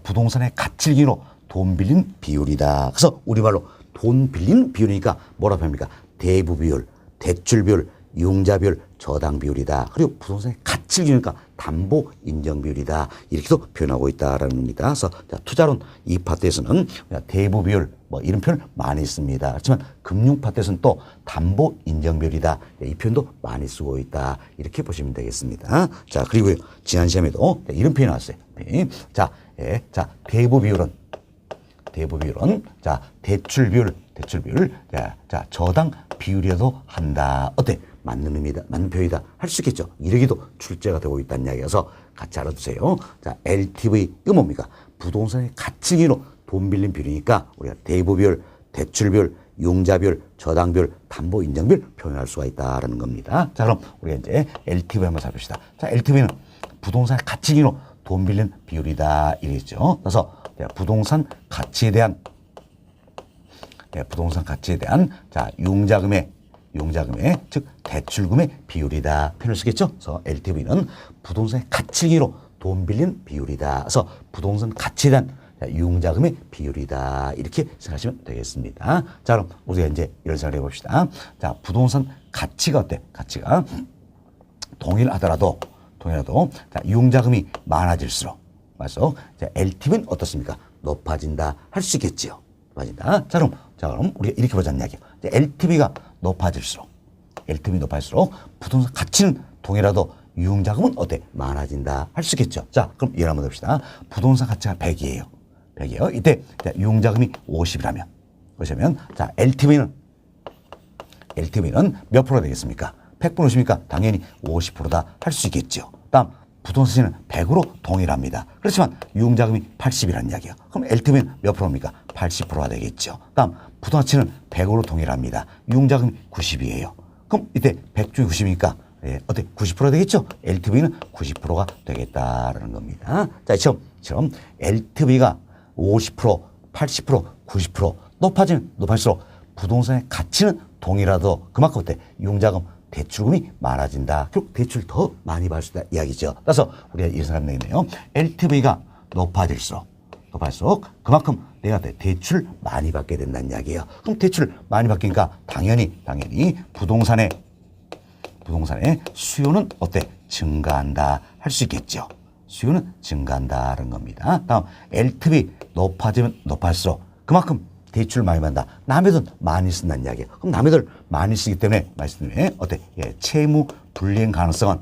부동산의 가치 기준으로 돈 빌린 비율이다. 그래서 우리말로 돈 빌린 비율이니까 뭐라고 합니까? 대부 비율, 대출 비율, 융자 비율, 저당 비율이다. 그리고 부동산의 가치 기준이니까 담보 인정 비율이다. 이렇게도 표현하고 있다라는 겁니다. 그래서 투자론 이 파트에서는 대부 비율 뭐 이런 표현을 많이 씁니다. 그렇지만 금융 파트에서는 또 담보 인정 비율이다. 이 표현도 많이 쓰고 있다. 이렇게 보시면 되겠습니다. 자, 그리고 지난 시험에도 이런 표현이 나왔어요. 자, 대부 비율은 자, 대출 비율 자, 저당 비율이라도 한다. 어때? 맞는 의미다, 맞는 표현이다 할 수 있겠죠. 이러기도 출제가 되고 있다는 이야기여서 같이 알아두세요. 자, LTV 이거 뭡니까? 부동산의 가치 기준으로 돈 빌린 비율이니까 우리가 대부 비율, 대출 비율, 융자 비율, 저당 비율, 담보 인정 비율 표현할 수가 있다라는 겁니다. 자, 그럼 우리가 이제 LTV 한번 살펴봅시다. 자, LTV는 부동산의 가치 기준으로 돈 빌린 비율이다 이랬죠. 그래서 부동산 가치에 대한 자, 융자금의 즉 대출금의 비율이다 표현을 쓰겠죠. 그래서 LTV는 부동산의 가치 기준으로 돈 빌린 비율이다. 그래서 부동산 가치에 대한 융자금의 비율이다. 이렇게 생각하시면 되겠습니다. 자, 그럼 우리가 이제 이런 생각을 해봅시다. 자, 부동산 가치가 어때? 가치가 동일하더라도 자, 융자금이 많아질수록 맞죠? 자, LTV는 어떻습니까? 높아진다 할 수 있겠지요. 높아진다. 자, 그럼 우리가 이렇게 보자는 이야기예요. LTV가 높아질수록 부동산 가치는 동일하도 융자금은 어때? 많아진다 할 수 있겠죠. 자, 그럼 예를 한번 봅시다. 부동산 가치가 100이에요. 이때 융자금이 50이라면 자, LTV는 몇 프로 되겠습니까? 100% 50이니까 당연히 50%다 할 수 있겠죠. 다음 부동산은 100으로 동일합니다. 그렇지만 융자금이 80이라는 이야기예요. 그럼 LTV는 몇 프로입니까? 80%가 되겠죠. 다음 부동산은 100으로 동일합니다. 융자금이 90이에요. 그럼 이때 100 중에 90이니까 어때? 90% 되겠죠? LTV는 90%가 되겠다라는 겁니다. 자, 이처럼 LTV가 50%, 80%, 90% 높아질수록 부동산의 가치는 동일하도 그만큼 어때? 융자금, 대출금이 많아진다. 결국 대출 더 많이 받을 수 있다 이야기죠. 따라서 우리가 이런 생각하면 되겠네요. LTV가 높아질수록 그만큼 내가 대출 많이 받게 된다는 이야기예요. 그럼 대출 많이 받기니까 당연히 부동산의 수요는 어때? 증가한다 할 수 있겠죠. 수요는 증가한다는 겁니다. 다음 LTV 높아지면 높아질수록 그만큼 대출 많이 받는다. 남의 돈 많이 쓴다는 이야기예요. 그럼 남의 돈 많이 쓰기 때문에 말씀드리면 어때? 채무 불이행 가능성은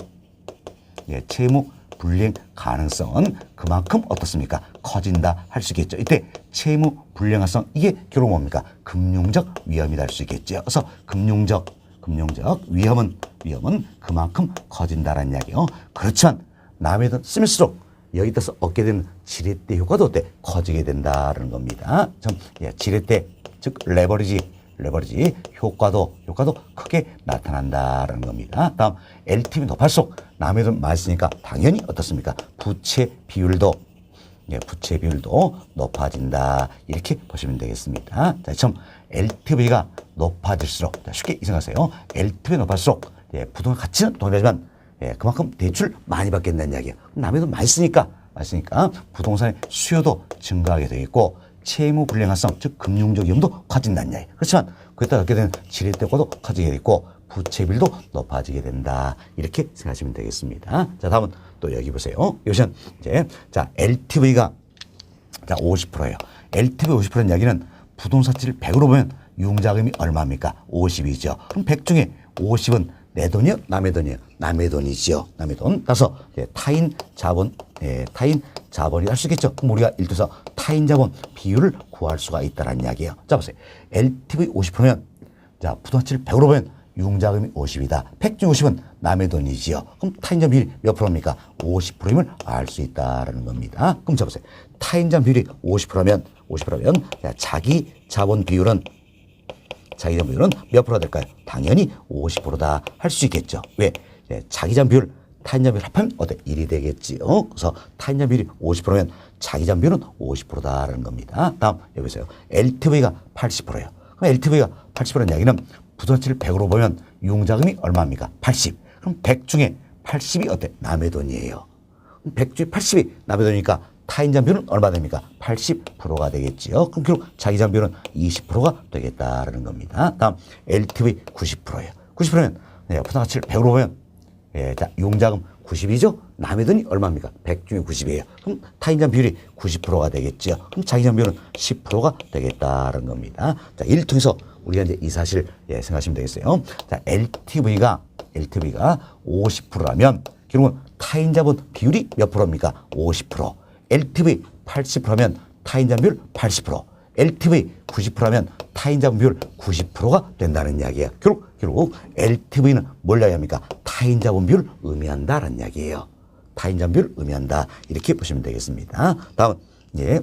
그만큼 어떻습니까? 커진다 할 수 있겠죠. 이때 채무 불이행 가능성 이게 결국 뭡니까? 금융적 위험이다 할 수 있겠죠. 그래서 금융적 위험은 그만큼 커진다라는 이야기예요. 그렇지만 남의 돈 쓰면서록 여기 따라서 얻게 되는 지렛대 효과도 어때? 커지게 된다는 겁니다. 지렛대 즉 레버리지 효과도 크게 나타난다는 겁니다. 다음 LTV 높아질수록 남의 돈 많이 쓰니까 당연히 어떻습니까? 부채 비율도 예, 부채 비율도 높아진다. 이렇게 보시면 되겠습니다. 자, 처음 LTV가 높아질수록, 자, 쉽게 생각하세요. LTV가 높아질수록 예, 부동산 가치는 동일하지만 예, 그만큼 대출 많이 받겠다는 이야기예요. 남의 돈 많이 쓰니까 부동산의 수요도 증가하게 되겠고 채무 불량화성, 즉 금융적 위험도 커진다는 이야기예요. 그렇지만 그에 따라 얻게 되는 지렛대 효과도 커지게 되겠고 부채비율도 높아지게 된다. 이렇게 생각하시면 되겠습니다. 자, 다음은 또 여기 보세요. 여기는 이제 자, LTV가 자, 50%예요. LTV 50%는 이야기는 부동산 가치를 100으로 보면 융자금이 얼마입니까? 50이죠. 그럼 100 중에 50은 내 돈이요? 남의 돈이요? 남의 돈이지요. 남의 돈. 따라서 타인 자본, 타인 자본이 할 수 있겠죠. 그럼 우리가 예를 들어서 타인 자본 비율을 구할 수가 있다는 이야기예요. 자, 보세요. LTV 50%면 자, 부동산 가치를 100으로 보면 융자금이 50이다. 100 중 50은 남의 돈이지요. 그럼 타인자본 비율이 몇 프로입니까? 50%임을 알 수 있다는 겁니다. 그럼 잡으세요. 타인자본 비율이 50%면 자기 자본 비율은 몇 프로가 될까요? 당연히 50%다 할 수 있겠죠. 왜? 자기자본 비율, 타인자본 비율 합하면 어때? 1이 되겠지요. 그래서 타인자본 비율이 50%면 자기자본 비율은 50%다라는 겁니다. 다음 여기 보세요. LTV가 80%예요. 그럼 LTV가 80%는 이야기는 부동산 가치를 100으로 보면 융자금이 얼마입니까? 80. 그럼 100 중에 80이 어때? 남의 돈이에요. 100 중에 80이 남의 돈이니까 타인자본 비율은 얼마 됩니까? 80%가 되겠지요. 그럼 결국 자기자본 비율은 20%가 되겠다라는 겁니다. 다음 LTV 90%예요. 90%면 부동산 가치를 100으로 보면 자, 융자금 90이죠? 남의 돈이 얼마입니까? 100 중에 90이에요. 그럼 타인자본 비율이 90%가 되겠죠. 그럼 자기자본 비율은 10%가 되겠다는 겁니다. 자, 이를 통해서 우리가 이제 이 사실 생각하시면 되겠어요. 자, LTV가 50%라면 결국은 타인자본 비율이 몇 프로입니까? 50%. LTV 80%면 타인자본 비율 80%. LTV 90%라면 타인자본 비율 90%가 된다는 이야기예요. 결국 LTV는 뭘 이야기합니까? 타인자본 비율을 의미한다라는 이야기예요. 타인자본 비율을 의미한다. 이렇게 보시면 되겠습니다. 다음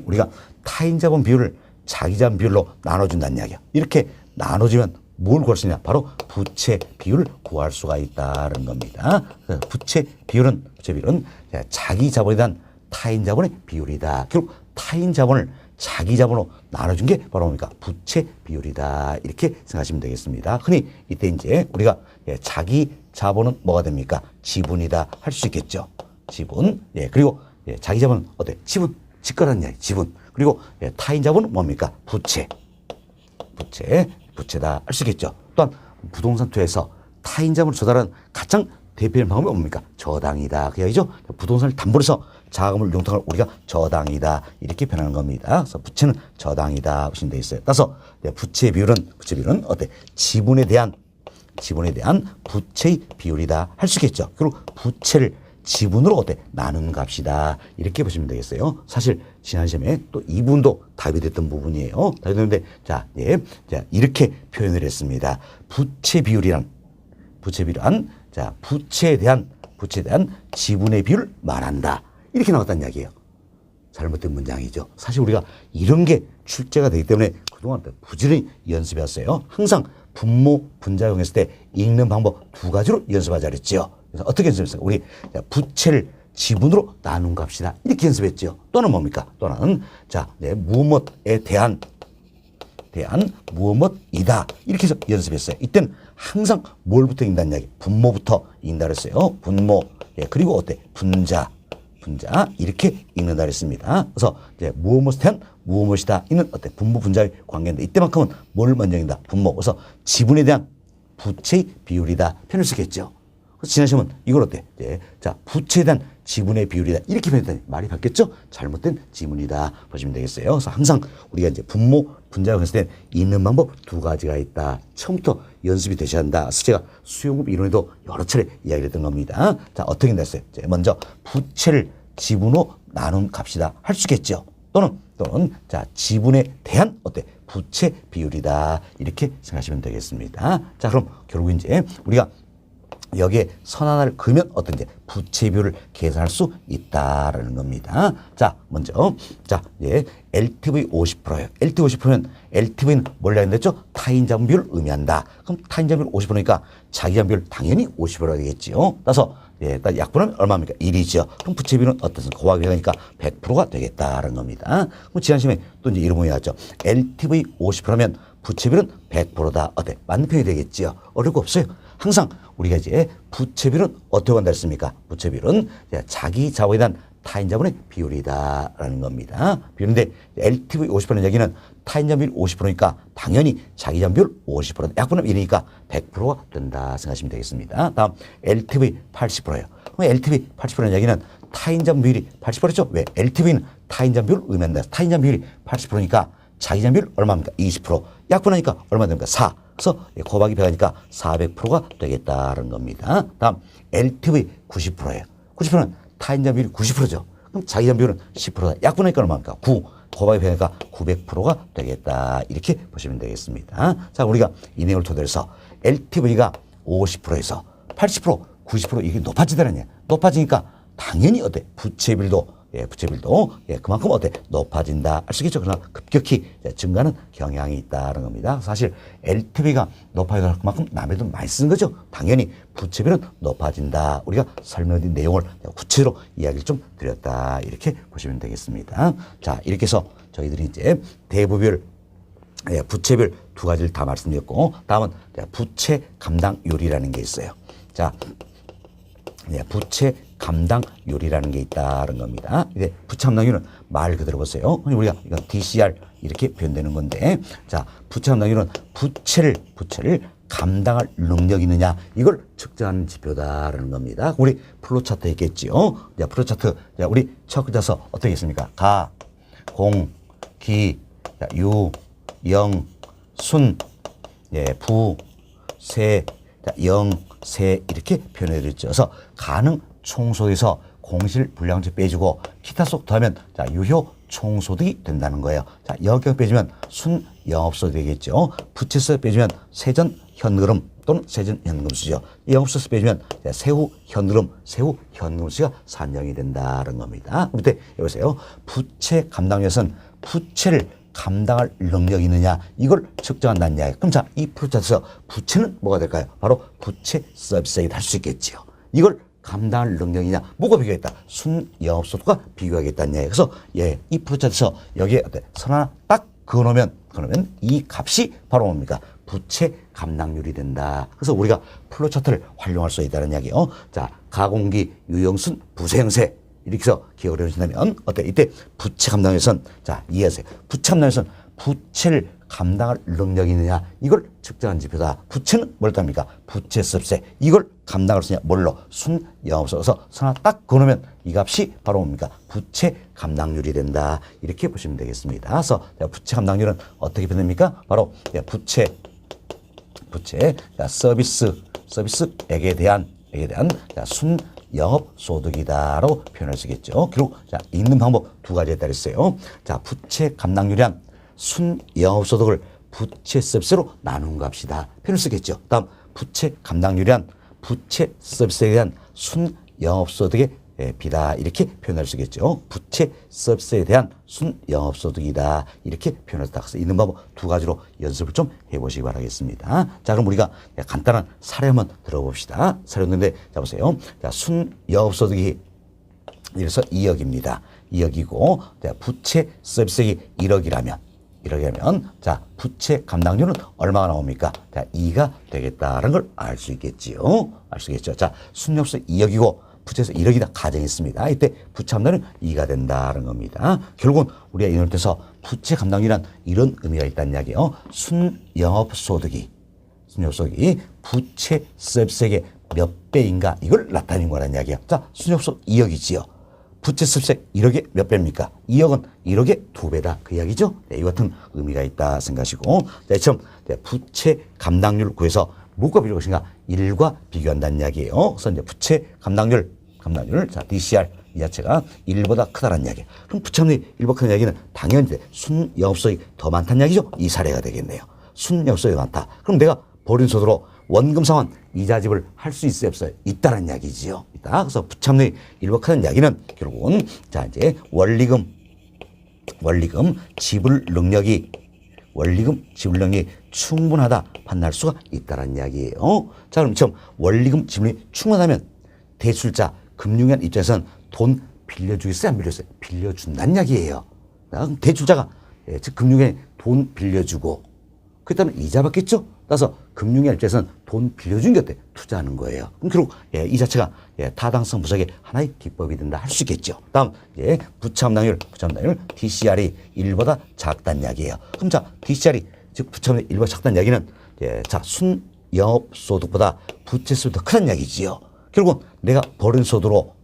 우리가 타인자본 비율을 자기자본 비율로 나눠준다는 이야기예요. 이렇게 나눠주면 뭘 구할 수 있냐? 바로 부채 비율을 구할 수가 있다는 겁니다. 부채 비율은 자기 자본에 대한 타인 자본의 비율이다. 결국 타인 자본을 자기 자본으로 나눠준 게 바로 뭡니까? 부채 비율이다. 이렇게 생각하시면 되겠습니다. 흔히 이때 이제 우리가 자기 자본은 뭐가 됩니까? 지분이다 할 수 있겠죠. 지분. 그리고 자기 자본은 어때? 지분. 직거라는 이야기. 지분. 그리고 타인 자본은 뭡니까? 부채다 할 수 있겠죠. 또한 부동산 투자에서 타인 자본을 조달하는 가장 대표적인 방법이 뭡니까? 저당이다. 그 이야기죠. 부동산을 담보로 해서 자금을 융통할 우리가 저당이다. 이렇게 표현하는 겁니다. 그래서 부채는 저당이다. 보시면 돼 있어요. 따라서 부채 비율은 어때? 지분에 대한 부채의 비율이다. 할 수 있겠죠. 그리고 부채를 지분으로 어때? 나눈 값이다. 이렇게 보시면 되겠어요. 사실 지난 시험에 또 이 부분도 답이 됐던 부분이에요. 답이 됐는데 자, 이렇게 표현을 했습니다. 부채 비율이란 자, 부채에 대한 지분의 비율을 말한다. 이렇게 나왔다는 이야기예요. 잘못된 문장이죠. 사실 우리가 이런 게 출제가 되기 때문에 그동안 부지런히 연습해왔어요. 항상 분모, 분자형 했을 때 읽는 방법 두 가지로 연습하자 그랬죠. 그래서 어떻게 연습했어요? 우리 부채를 지분으로 나눈 값이다. 이렇게 연습했죠. 또는 뭡니까? 또는 자, 무엇에 대한 무엇이다. 이렇게 해서 연습했어요. 이때는 항상 뭘부터 읽는다는 이야기? 분모부터 읽는다 그랬어요. 분모. 그리고 어때? 분자 이렇게 읽는다 그랬습니다. 그래서 무엇에 대한 무엇이다. 이는 어때? 분모 분자의 관계인데 이때만큼은 뭘 먼저 읽는다? 분모. 그래서 지분에 대한 부채의 비율이다. 표현을 쓰겠죠. 그래서 지난 시험은 이걸 어때? 자, 부채에 대한 지분의 비율이다. 이렇게 표현했더니 말이 바뀌었죠? 잘못된 지분이다. 보시면 되겠어요. 그래서 항상 우리가 이제 분모, 분자형 했을 때 읽는 방법 두 가지가 있다. 처음부터 연습이 되셔야 한다. 그래서 제가 수용급 이론에도 여러 차례 이야기를 했던 겁니다. 자, 어떻게 됐어요? 먼저 부채를 지분으로 나눈 값이다. 할 수 있겠죠. 또는 자, 지분에 대한 어때? 부채 비율이다. 이렇게 생각하시면 되겠습니다. 자, 그럼 결국 이제 우리가 여기에 선 하나를 그으면 어떤지 부채 비율을 계산할 수 있다라는 겁니다. 자, 먼저 자, 이제 LTV 50%예요. LTV 50%면 LTV는 뭘로 했죠? 타인자본 비율을 의미한다. 그럼 타인자본 비율 50%니까 자기자본 비율 당연히 50%가 되겠지요. 따라서 예, 약분하면 얼마입니까? 1이죠. 그럼 부채 비율은 어떻습니까? 곱하기 되니까 100%가 되겠다라는 겁니다. 그럼 지난 시간에 또 이제 이런 모양이 왔죠. LTV 50%면 부채 비율은 100%다. 어때? 맞는 표현이 되겠지요. 어려울 거 없어요. 항상 우리가 이제 부채비율은 어떻게 한다 했습니까? 부채비율은 자기 자본에 대한 타인 자본의 비율이다라는 겁니다. 비율인데 LTV 50%는 여기는 타인 자본 비율 50%니까 당연히 자기 자본 비율 50%. 약분하면 1이니까 100%가 된다 생각하시면 되겠습니다. 다음 LTV 80%예요. 그럼 LTV 80%는 여기는 타인 자본 비율이 80%죠? 왜? LTV는 타인 자본 비율을 의미한다. 타인 자본 비율이 80%니까 자기 자본 비율 얼마입니까? 20%. 약분하니까 얼마 됩니까? 4. 그래서 곱하기 100하니까 400%가 되겠다는 겁니다. 다음 LTV 90%예요. 90%는 타인자본 비율이 90%죠. 그럼 자기자본 비율은 10%다. 약분하니까 얼마입니까? 9. 곱하기 100하니까 900%가 되겠다. 이렇게 보시면 되겠습니다. 자, 우리가 이 내용을 토대로 해서 LTV가 50%에서 80%, 90% 이게 높아지다는 얘기예요. 높아지니까 당연히 어때? 부채비율도 부채비율도 그만큼 어때? 높아진다. 알 수 있겠죠? 그러나 급격히 증가하는 경향이 있다는 겁니다. 사실 LTV가 높아지는 그만큼 남의 돈 많이 쓰는 거죠. 당연히 부채비율은 높아진다. 우리가 설명드린 내용을 구체적으로 이야기를 좀 드렸다. 이렇게 보시면 되겠습니다. 자, 이렇게 해서 저희들이 이제 대부비율, 부채비율 두 가지를 다 말씀드렸고, 다음은 부채 감당률이라는 게 있어요. 자, 부채 감당률이라는 게 있다는 겁니다. 이제 부채 감당률은 말 그대로 보세요. 우리가 이건 DCR 이렇게 표현되는 건데, 자, 부채 감당률은 부채를 감당할 능력이 있느냐 이걸 측정하는 지표다라는 겁니다. 우리 플로 차트 했겠지요. 자, 플로 차트, 자, 우리 첫 글자서 어떻게 했습니까? 가, 공, 기, 자, 유, 영, 순, 부, 세, 자, 영, 세 이렇게 표현해 드렸죠. 그래서 가능 총소득에서 공실 불량세 빼주고 기타 속 더하면 자, 유효 총소득이 된다는 거예요. 자, 여기서 빼주면 순 영업소득이 되겠죠. 부채세 빼주면 세전 현금흐름 또는 세전 현금수죠. 영업소득 빼주면 세후 현금흐름, 세후 현금수가 산정이 된다는 겁니다. 밑에 여보세요. 부채 감당률에서는 부채를 감당할 능력이 있느냐 이걸 측정한다는 이야기. 그럼 자, 이 프로차트에서 부채는 뭐가 될까요? 바로 부채 서비스액이 할 수 있겠지요. 이걸 감당할 능력이냐 뭐가 비교하겠다? 순영업소득과 비교하겠다는 이야기. 그래서 이 프로차트에서 여기에 선 하나 딱 그어놓으면 이 값이 바로 뭡니까? 부채 감당률이 된다. 그래서 우리가 플로차트를 활용할 수 있다는 이야기예요. 자, 가공기, 유형순, 부세형세 이렇게 해서 기억을 해주신다면 어때? 이때 부채 감당률선 자, 이해하세요. 부채 감당률선 부채를 감당할 능력이 있느냐 이걸 측정한 지표다. 부채는 뭘 답니까? 부채 서비스 이걸 감당할 수 있냐 뭘로? 순영업소득에서 하나 딱 그어놓으면 이 값이 바로 뭡니까? 부채 감당률이 된다. 이렇게 보시면 되겠습니다. 그래서 부채 감당률은 어떻게 표현됩니까? 바로 부채 서비스액에 대한 순 영업소득이다라고 표현할 수 있겠죠. 그리고 자, 읽는 방법 두 가지에 따라 있어요. 자, 부채 감당률이란 순영업소득을 부채 서비스로 나눈 값이다. 표현을 쓰겠죠. 다음 부채 감당률이란 부채 서비스에 대한 순영업소득의 비다. 이렇게 표현할 수 있겠죠. 부채 서비스에 대한 순영업소득이다. 이렇게 표현할 수 있다. 그래서 있는 방법 두 가지로 연습을 좀 해보시기 바라겠습니다. 자, 그럼 우리가 간단한 사례 한번 들어봅시다. 사례였는데 자, 보세요. 자, 순영업소득이 이래서 2억입니다. 2억이고 부채 서비스액이 1억이라면 자, 부채 감당률은 얼마가 나옵니까? 자, 2가 되겠다는 걸 알 수 있겠지요. 알 수 있겠죠. 자, 순영업소득 2억이고 부채에서 1억이다 가정했습니다. 이때 부채 감당률은 2가 된다는 겁니다. 결국은 우리가 이럴 때서 부채 감당률이란 이런 의미가 있다는 이야기예요. 순영업소득이 부채 서비스액의 몇 배인가 이걸 나타내는 거라는 이야기예요. 자, 순영업소득 2억이지요. 부채 서비스액 1억의 몇 배입니까? 2억은 1억의 2배다. 그 이야기죠. 이 같은 의미가 있다 생각하시고 자, 처음 부채 감당률 구해서 무엇과 비교할 것인가? 1과 비교한다는 이야기예요. 그래서 이제 부채 감당률 자, DCR 이 자체가 1보다 크다는 이야기. 그럼 부채 감당률이 1보다 크다는 이야기는 당연히 순영업소득이 더 많다는 이야기죠. 이 사례가 되겠네요. 순영업소득이 많다. 그럼 내가 버린 소득으로 원금 상환 이자 지불을 할 수 있어요, 없어요? 있다는 이야기지요. 있다. 그래서 부채압력이 일박하는 이야기는 결국은 자 이제 원리금 지불 능력이 충분하다 판단할 수가 있다는 이야기예요. 자 그럼 지금 원리금 지불이 충분하다면 대출자 금융기관 입장에서는 돈 빌려주겠어요, 안 빌려주겠어요? 빌려준다는 이야기예요. 그럼 대출자가 즉 금융기관에 돈 빌려주고 그렇다면 이자 받겠죠? 따라서 금융기관 입장에서는 돈 빌려준 게 어때? 투자하는 거예요. 그럼 결국 이 자체가 타당성 분석의 하나의 기법이 된다 할 수 있겠죠. 다음 부채함당률 DCR이 1보다 작다는 이야기예요. 그럼 자 DCR이 즉 부채함당률이 1보다 작다는 이야기는 자 순영업소득보다 부채수가 더 크다는 이야기지요. 결국은 내가 버린 소득으로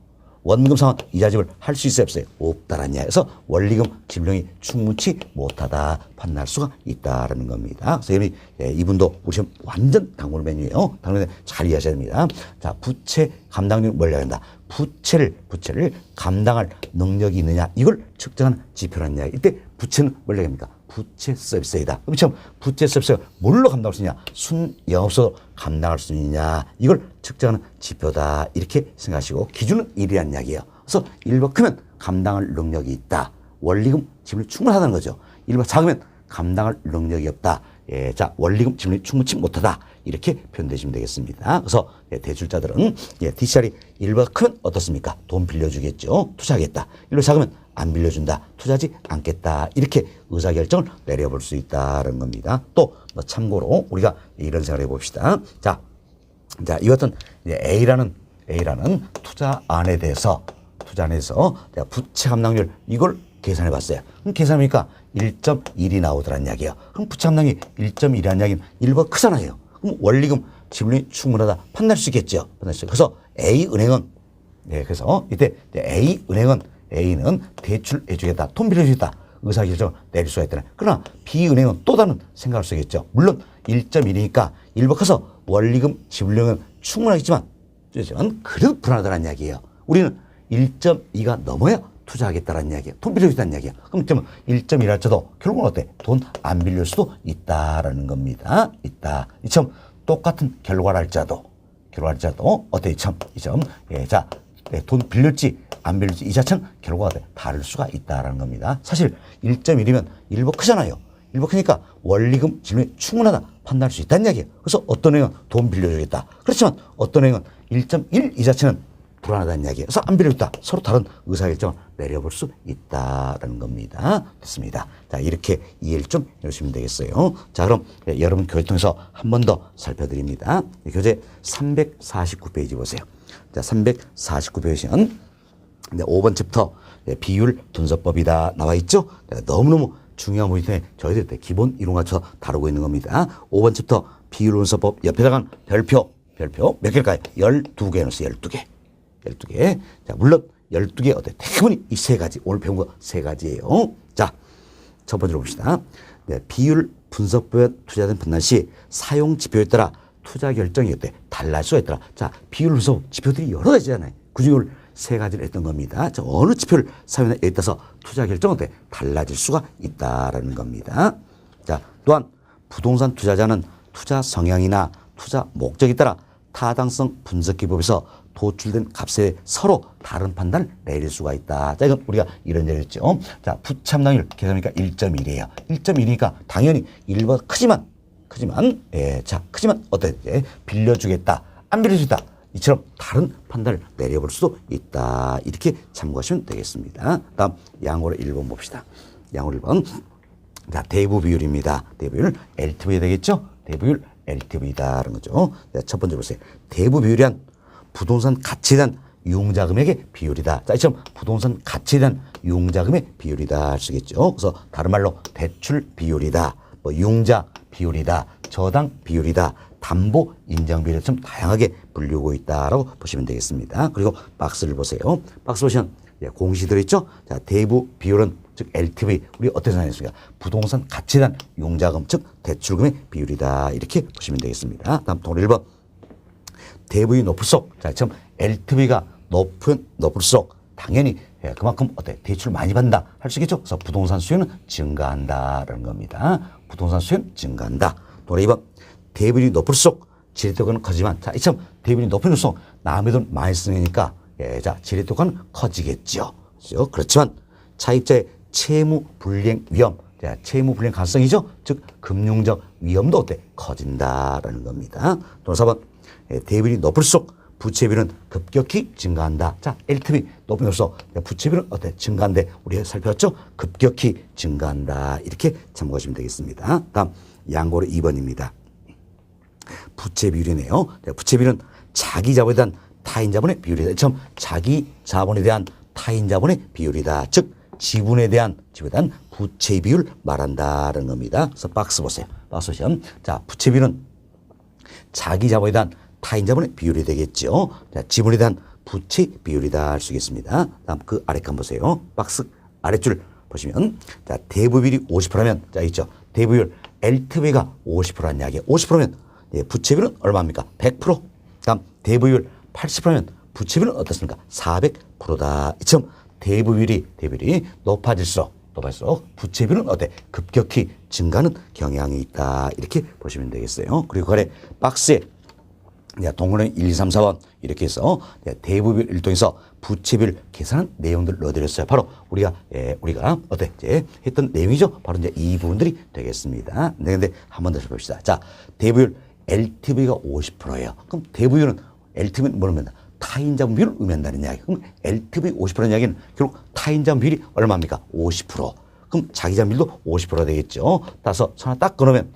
원금 상환 이자 지불을 할 수 있어요, 없어요? 없다라는 이야기에서 원리금 지불력이 충분치 못하다 판단할 수가 있다라는 겁니다. 그래서 이분도 보시면 완전 단골 메뉴예요. 단골 메뉴 잘 이해하셔야 됩니다. 자, 부채 감당률 뭘 이야기한다? 부채를 감당할 능력이 있느냐 이걸 측정하는 지표라는 이야기. 이때 부채는 뭘 이야기합니까? 부채 서비스이다. 그럼 부채 서비스가 뭘로 감당할 수 있냐? 순영업소득 감당할 수 있느냐 이걸 측정하는 지표다 이렇게 생각하시고 기준은 1이라는 이야기예요. 그래서 1번 크면 감당할 능력이 있다. 원리금 지불이 충분하다는 거죠. 1번 작으면 감당할 능력이 없다. 자 원리금 지불이 충분치 못하다. 이렇게 표현되시면 되겠습니다. 그래서 대출자들은 DCR이 1번 크면 어떻습니까? 돈 빌려주겠죠. 투자하겠다. 1번 작으면 안 빌려준다. 투자하지 않겠다. 이렇게 의사결정을 내려볼 수 있다는 겁니다. 또 참고로 우리가 이런 생각을 해봅시다. 자 이것은 A라는 투자안에 대해서 부채 감당률 이걸 계산해 봤어요. 그럼 계산하니까 1.1이 나오더란 이야기예요. 그럼 부채 감당이 1.1이라는 이야기는 1번 크잖아요. 그럼 원리금 지불이 충분하다 판단할 수 있겠죠. 그래서 A은행은 그래서 이때 A는 대출해 주겠다. 돈 빌려주겠다. 의사결정을 내릴 수가 있다는. 그러나 B은행은 또 다른 생각할 수 있겠죠. 물론 1.1이니까 1번 커서 원리금 지불력은 충분하겠지만 그래도 불안하다는 이야기예요. 우리는 1.2가 넘어야 투자하겠다는 이야기예요. 돈 빌려주겠다는 이야기예요. 그럼 1.1 할지도 결국은 어때? 돈 안 빌릴 수도 있다라는 겁니다. 있다. 이처럼 똑같은 결과랄지라도 어때? 돈 빌릴지 안 빌릴지 이 자체는 결과가 다를 수가 있다라는 겁니다. 사실 1.1이면 1번 크잖아요. 1번 크니까 원리금 지불이 충분하다 판단할 수 있다는 이야기예요. 그래서 어떤 행은 돈 빌려주겠다. 그렇지만 어떤 행은 1.1 이 자체는 불안하다는 이야기예요. 그래서 안 빌려줬다. 서로 다른 의사결정을 내려볼 수 있다라는 겁니다. 됐습니다. 자 이렇게 이해를 좀 해주시면 되겠어요. 자 그럼 여러분 교재 통해서 한 번 더 살펴드립니다. 교재 349페이지 보세요. 자 349페이지는 5번 챕터 비율 분석법이다 나와 있죠. 너무너무 중요한 부분이 때문에 저희들 기본 이론 갖춰서 다루고 있는 겁니다. 5번 챕터 비율 분석법 옆에다가 별표 몇 개일까요? 12개 넣었어요. 12개. 자, 물론 12개 어때? 대부분이 이 세 가지. 오늘 배운 거 세 가지예요. 자, 첫 번째로 봅시다. 비율 분석법에 투자된 분할 시 사용 지표에 따라 투자 결정이 어때? 달라질 수가 있더라. 자, 비율 분석 지표들이 여러 가지잖아요. 그중에 세 가지를 했던 겁니다. 자, 어느 지표를 사용하느냐에 따라서 투자 결정은 어때? 달라질 수가 있다라는 겁니다. 자, 또한 부동산 투자자는 투자 성향이나 투자 목적에 따라 타당성 분석 기법에서 도출된 값에 서로 다른 판단을 내릴 수가 있다. 자, 이건 우리가 이런 얘기를 했죠. 자, 부채 함당률 계산하니까 1.1이에요. 1.1이니까 당연히 1보다 크지만 어때? 빌려주겠다. 안 빌려주겠다. 이처럼 다른 판단을 내려볼 수도 있다. 이렇게 참고하시면 되겠습니다. 다음 양호를 1번 봅시다. 양호를 1번. 자, 대부 비율입니다. 대부 비율 LTV 되겠죠? 대부 비율 LTV다라는 거죠. 자, 첫 번째 보세요. 대부 비율이란 부동산 가치에 대한 융자금액의 비율이다. 자, 이처럼 부동산 가치에 대한 융자금의 비율이다 할 수 있겠죠. 그래서 다른 말로 대출 비율이다. 융자 비율이다. 저당 비율이다. 담보 인정 비율처럼 다양하게 불리우고 있다라고 보시면 되겠습니다. 그리고 박스를 보세요. 박스 보시면 공시 들어있죠. 자, 대부 비율은 즉 LTV 우리 어떻게 생각했습니까? 부동산 가치에 대한 융자금 즉 대출금의 비율이다. 이렇게 보시면 되겠습니다. 다음 동물 1번. 대부이 높을수록 자, 지금 LTV가 높을수록 당연히 그만큼 어때? 대출 많이 받는다 할 수 있겠죠. 그래서 부동산 수요는 증가한다라는 겁니다. 부동산 수요는 증가한다. 동물 2번. 대비율이 높을수록 지렛도가는 커지만, 자, 이처럼 대비율이 높을수록 남의 돈 많이 쓰니까, 예, 자, 지렛도가는 커지겠죠. 그렇지만 차입자의 채무 불이행 위험, 자, 채무 불이행 가능성이죠. 즉 금융적 위험도 어때? 커진다라는 겁니다. 또 4번, 예, 대비율이 높을수록 부채비율은 급격히 증가한다. 자, LTV 높으면서 부채비율은 어때? 증가한데 우리가 살펴봤죠? 급격히 증가한다. 이렇게 참고하시면 되겠습니다. 다음 양고로 2번입니다. 부채비율이네요. 부채비율은 자기 자본에 대한 타인 자본의 비율이다. 처음 자기 자본에 대한 타인 자본의 비율이다. 즉 지분에 대한 부채 비율 말한다는 겁니다. 그래서 박스 보세요. 박스 시험. 자, 부채 비율은 자기 자본에 대한 타인 자본의 비율이 되겠죠. 자, 지분에 대한 부채 비율이다 할 수 있겠습니다. 다음 그 아래 칸 보세요. 박스 아랫줄 보시면, 자, 대부비율이 50%면, 자, 있죠. 대부비율 LTV가 50%란 이야기예요. 50%면 예, 부채비율은 얼마입니까? 100%. 다음 대부비율 80%면 부채비율은 어떻습니까? 400%다. 이처럼 대부비율이 높아질수록 부채비율은 어때? 급격히 증가하는 경향이 있다. 이렇게 보시면 되겠어요. 그리고 그 아래 박스에 동그라미 1, 2, 3, 4번 이렇게 해서 대부비율 일동에서 부채비율 계산한 내용들을 넣어드렸어요. 바로 우리가 어때? 이제 했던 내용이죠. 바로 이제 이 부분들이 되겠습니다. 네, 근데 한 번 더 해봅시다. 자, 대부비율 LTV가 50%예요. 그럼 대부비율은 LTV는 뭐냐면 타인 자본 비율을 의미한다는 이야기. 그럼 LTV 50%는 이야기는 결국 타인 자본 비율이 얼마입니까? 50%. 그럼 자기 자본 비율도 50%가 되겠죠. 따라서 하나 딱 끊으면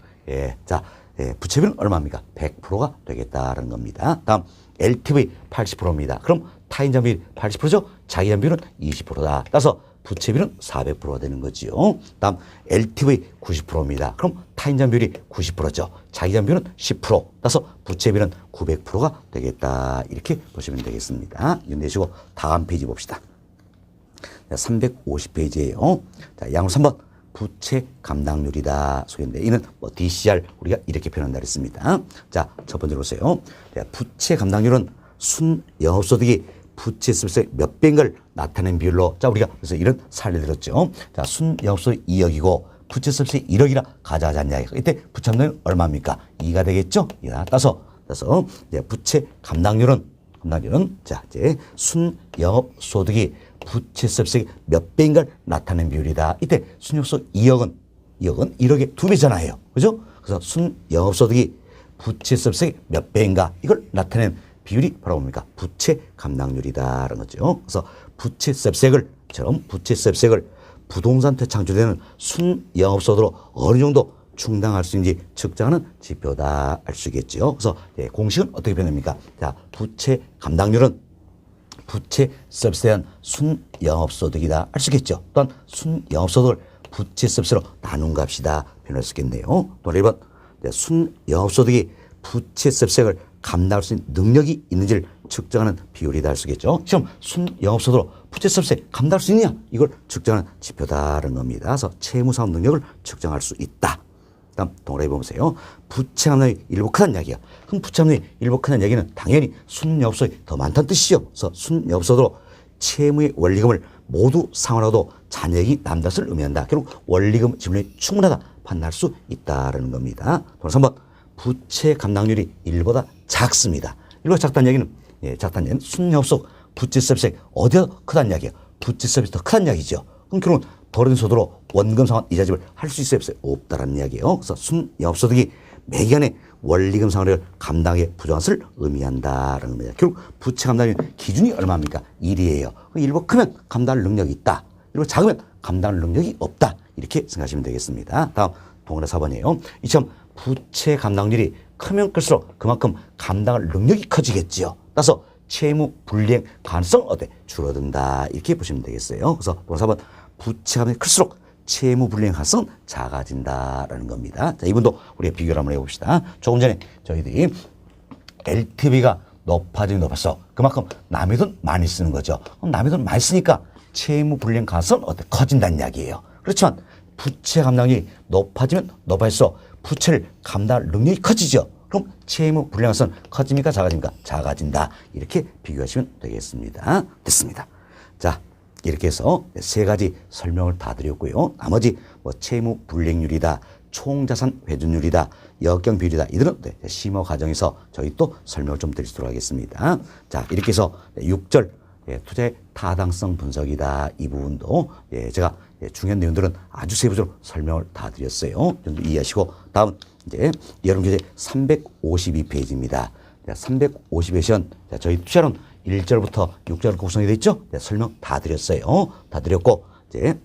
부채비율은 얼마입니까? 100%가 되겠다는 겁니다. 다음 LTV 80%입니다. 그럼 타인 자본 비율 80%죠? 자기 자본 비율은 20%다. 따라서 부채비율은 400%가 되는 거죠. 다음 LTV 90%입니다. 그럼 타인 자본 비율이 90%죠. 자기 자본 비율은 10%. 따라서 부채비율은 900%가 되겠다. 이렇게 보시면 되겠습니다. 이거 내시고 다음 페이지 봅시다. 350페이지예요. 자, 양으로 3번. 부채 감당률이다. 소개인데 이는 DCR 우리가 이렇게 표현한다 그랬습니다. 자, 첫 번째로 보세요. 부채 감당률은 순 영업소득이 부채 서비스의 몇 배인 걸 나타낸 비율로, 자, 우리가 그래서 이런 사례를 들었죠. 자, 순 영업소득 2억이고 부채 서비스 1억이라 가져가자냐. 이때 부채 감당률은 얼마입니까? 2가 되겠죠. 따라서 부채 감당률은 자, 이제 순 영업소득이 부채 서비스의 몇 배인 걸 나타낸 비율이다. 이때 순영업소득 2억은 1억의 2배잖아요. 그죠? 그래서 순영업소득이 부채 서비스의 몇 배인가 이걸 나타낸 비율이 바로 뭡니까? 부채 감당률이다라는 거죠. 그래서 부채 서비스액을 부동산 퇴창조되는 순영업소득으로 어느 정도 충당할 수 있는지 측정하는 지표다 할 수 있겠죠. 그래서 공식은 어떻게 표현됩니까? 자, 부채 감당률은 부채 서비스에 대한 순영업소득이다 할 수 있겠죠. 또한 순영업소득을 부채 서비스로 나눈 값이다 표현할 수 있겠네요. 또 1번 순영업소득이 부채 서비스액을 감당할 수 있는 능력이 있는지를 측정하는 비율이다 할 수 있겠죠. 시험 순영업소득으로 부채 서비스액 감당할 수 있느냐 이걸 측정하는 지표다라는 겁니다. 그래서 채무사업 능력을 측정할 수 있다. 다음 동그라미 보세요. 부채 감당이 일부 크다는 이야기야. 그럼 부채 감당이 일부 크다는 이야기는 당연히 순영업소득이 더 많다는 뜻이죠. 그래서 순영업소득으로 채무의 원리금을 모두 상환하고도 잔액이 남는 것을 의미한다. 결국 원리금 지분이 충분하다 판단할 수 있다는 겁니다. 또 3번 부채 감당률이 1보다 작습니다. 1보다 작다는 얘기는 작다는 얘기는 순영업소득 부채 서비스액 어디가 크다는 이야기야. 부채 서비스 더 크다는 이야기죠. 그럼 결국은 벌어진 소득으로 원금 상환 이자집을 할 수 있어요 없어요? 없다라는 이야기예요. 그래서 순영업소득이 매기간의 원리금 상환을 감당에 부족한 것을 의미한다라는 겁니다. 결국 부채 감당률 기준이 얼마입니까? 1이에요. 일부 크면 감당할 능력이 있다. 일부 작으면 감당할 능력이 없다. 이렇게 생각하시면 되겠습니다. 다음 동그라미 4번이에요. 이처럼 부채 감당률이 크면 클수록 그만큼 감당할 능력이 커지겠지요. 따라서 채무 불이행 가능성 어때? 줄어든다. 이렇게 보시면 되겠어요. 그래서 동그라미 4번 부채 감당이 클수록 채무 불이행 가능성은 작아진다라는 겁니다. 자, 이분도 우리가 비교를 한번 해봅시다. 조금 전에 저희들이 LTV가 높아서 그만큼 남의 돈 많이 쓰는 거죠. 그럼 남의 돈 많이 쓰니까 채무 불이행 가능성은 어때? 커진다는 이야기예요. 그렇지만 부채 감당이 높아지면 높아질수록 부채를 감당할 능력이 커지죠. 그럼 채무 불이행 가능성은 커집니까? 작아집니까? 작아진다. 이렇게 비교하시면 되겠습니다. 됐습니다. 자, 이렇게 해서 세 가지 설명을 다 드렸고요. 나머지 채무 불이행률이다, 총자산 회전율이다, 역경 비율이다. 이들은 심화 과정에서 저희 또 설명을 좀 드리도록 하겠습니다. 자, 이렇게 해서 6절 투자의 타당성 분석이다. 이 부분도 제가 중요한 내용들은 아주 세부적으로 설명을 다 드렸어요. 좀 이해하시고 다음 이제 여러분 교재 352페이지입니다. 350회션 저희 투자론 1절부터 6절 구성이 되어 있죠. 설명 다 드렸어요. 다 드렸고 이제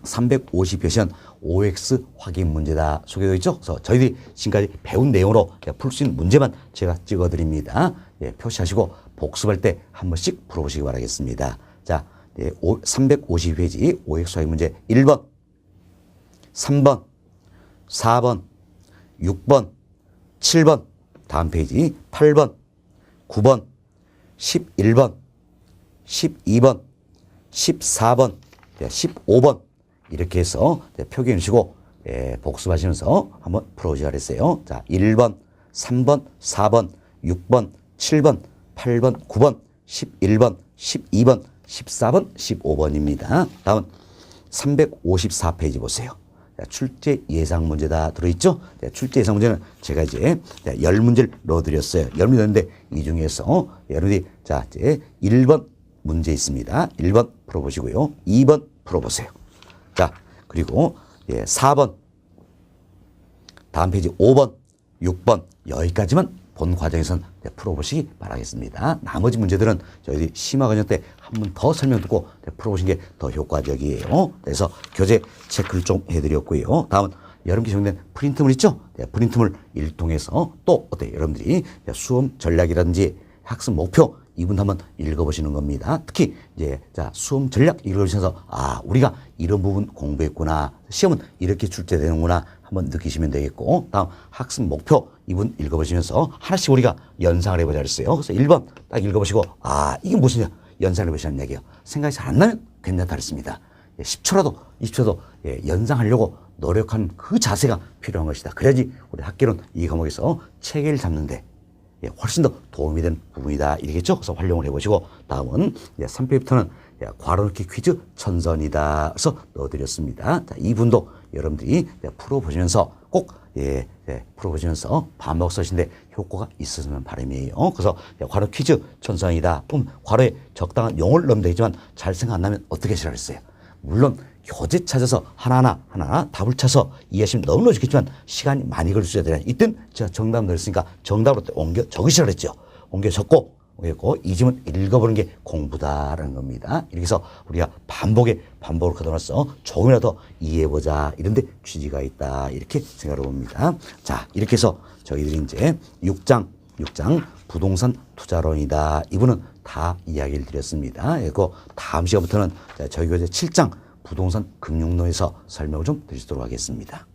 350회션 OX 확인 문제다 소개되어 있죠. 그래서 저희들이 지금까지 배운 내용으로 풀 수 있는 문제만 제가 찍어드립니다. 표시하시고 복습할 때 한 번씩 풀어보시기 바라겠습니다. 자, 350페이지 OX 확인 문제 1번, 3번, 4번, 6번, 7번, 다음 페이지 8번, 9번, 11번, 12번, 14번, 15번 이렇게 해서 표기해 주시고 복습하시면서 한번 풀어보시라 그랬어요. 자, 1번, 3번, 4번, 6번, 7번, 8번, 9번, 11번, 12번, 14번, 15번입니다. 다음 354페이지 보세요. 출제 예상 문제다 들어있죠? 출제 예상 문제는 제가 이제 10문제를 넣어드렸어요. 10문제 넣었는데 이 중에서 여러분들이 자, 이제 1번 문제 있습니다. 1번 풀어보시고요. 2번 풀어보세요. 자, 그리고 4번, 다음 페이지 5번, 6번 여기까지만 본 과정에서는 풀어보시기 바라겠습니다. 나머지 문제들은 저희들이 심화 과정 때 한 번 더 설명 듣고 풀어보시는 게 더 효과적이에요. 그래서 교재 체크를 좀 해드렸고요. 다음은 여러분께 제공된 프린트물 있죠? 프린트물 일통해서 또 어때요? 여러분들이 수험 전략이라든지 학습 목표 이분 한번 읽어보시는 겁니다. 특히 이제 자 수험 전략 읽어보셔서 아 우리가 이런 부분 공부했구나, 시험은 이렇게 출제되는구나 한번 느끼시면 되겠고, 다음 학습 목표 이분 읽어보시면서 하나씩 우리가 연상을 해보자 그랬어요. 그래서 1번 딱 읽어보시고 아 이게 무슨 연상을 해보시는 얘기예요. 생각이 잘 안 나면 괜찮다 그랬습니다. 10초라도 20초도 연상하려고 노력하는 그 자세가 필요한 것이다. 그래야지 우리 학교는 이 과목에서 체계를 잡는데 훨씬 더 도움이 되는 부분이다. 이러겠죠? 그래서 활용을 해보시고, 다음은 3페이지부터는 괄호넣기 퀴즈 천선이다. 그래서 넣어드렸습니다. 자, 이 분도 여러분들이 풀어보시면서 꼭 풀어보시면서 반복 서신데 효과가 있으면 바람이에요. 그래서 괄호 퀴즈 천선이다. 괄호에 적당한 용어를 넣으면 되지만 잘 생각 안 나면 어떻게 하시라 그랬어요? 물론 교재 찾아서 하나하나 답을 찾아서 이해하시면 너무나 좋겠지만 시간이 많이 걸릴 수 있어야 이땐 제가 정답 넣었으니까 정답으로 옮겨 적으시라 그랬죠. 옮겨 적고 이 지문 읽어보는 게 공부다라는 겁니다. 이렇게 해서 우리가 반복을 거둬놔서 조금이라도 이해해보자 이런데 취지가 있다 이렇게 생각을 봅니다. 자, 이렇게 해서 저희들이 이제 6장 부동산 투자론이다. 이분은 다 이야기를 드렸습니다. 그리고 다음 시간부터는 저희 교재 7장 부동산 금융론에서 설명을 좀 드리도록 하겠습니다.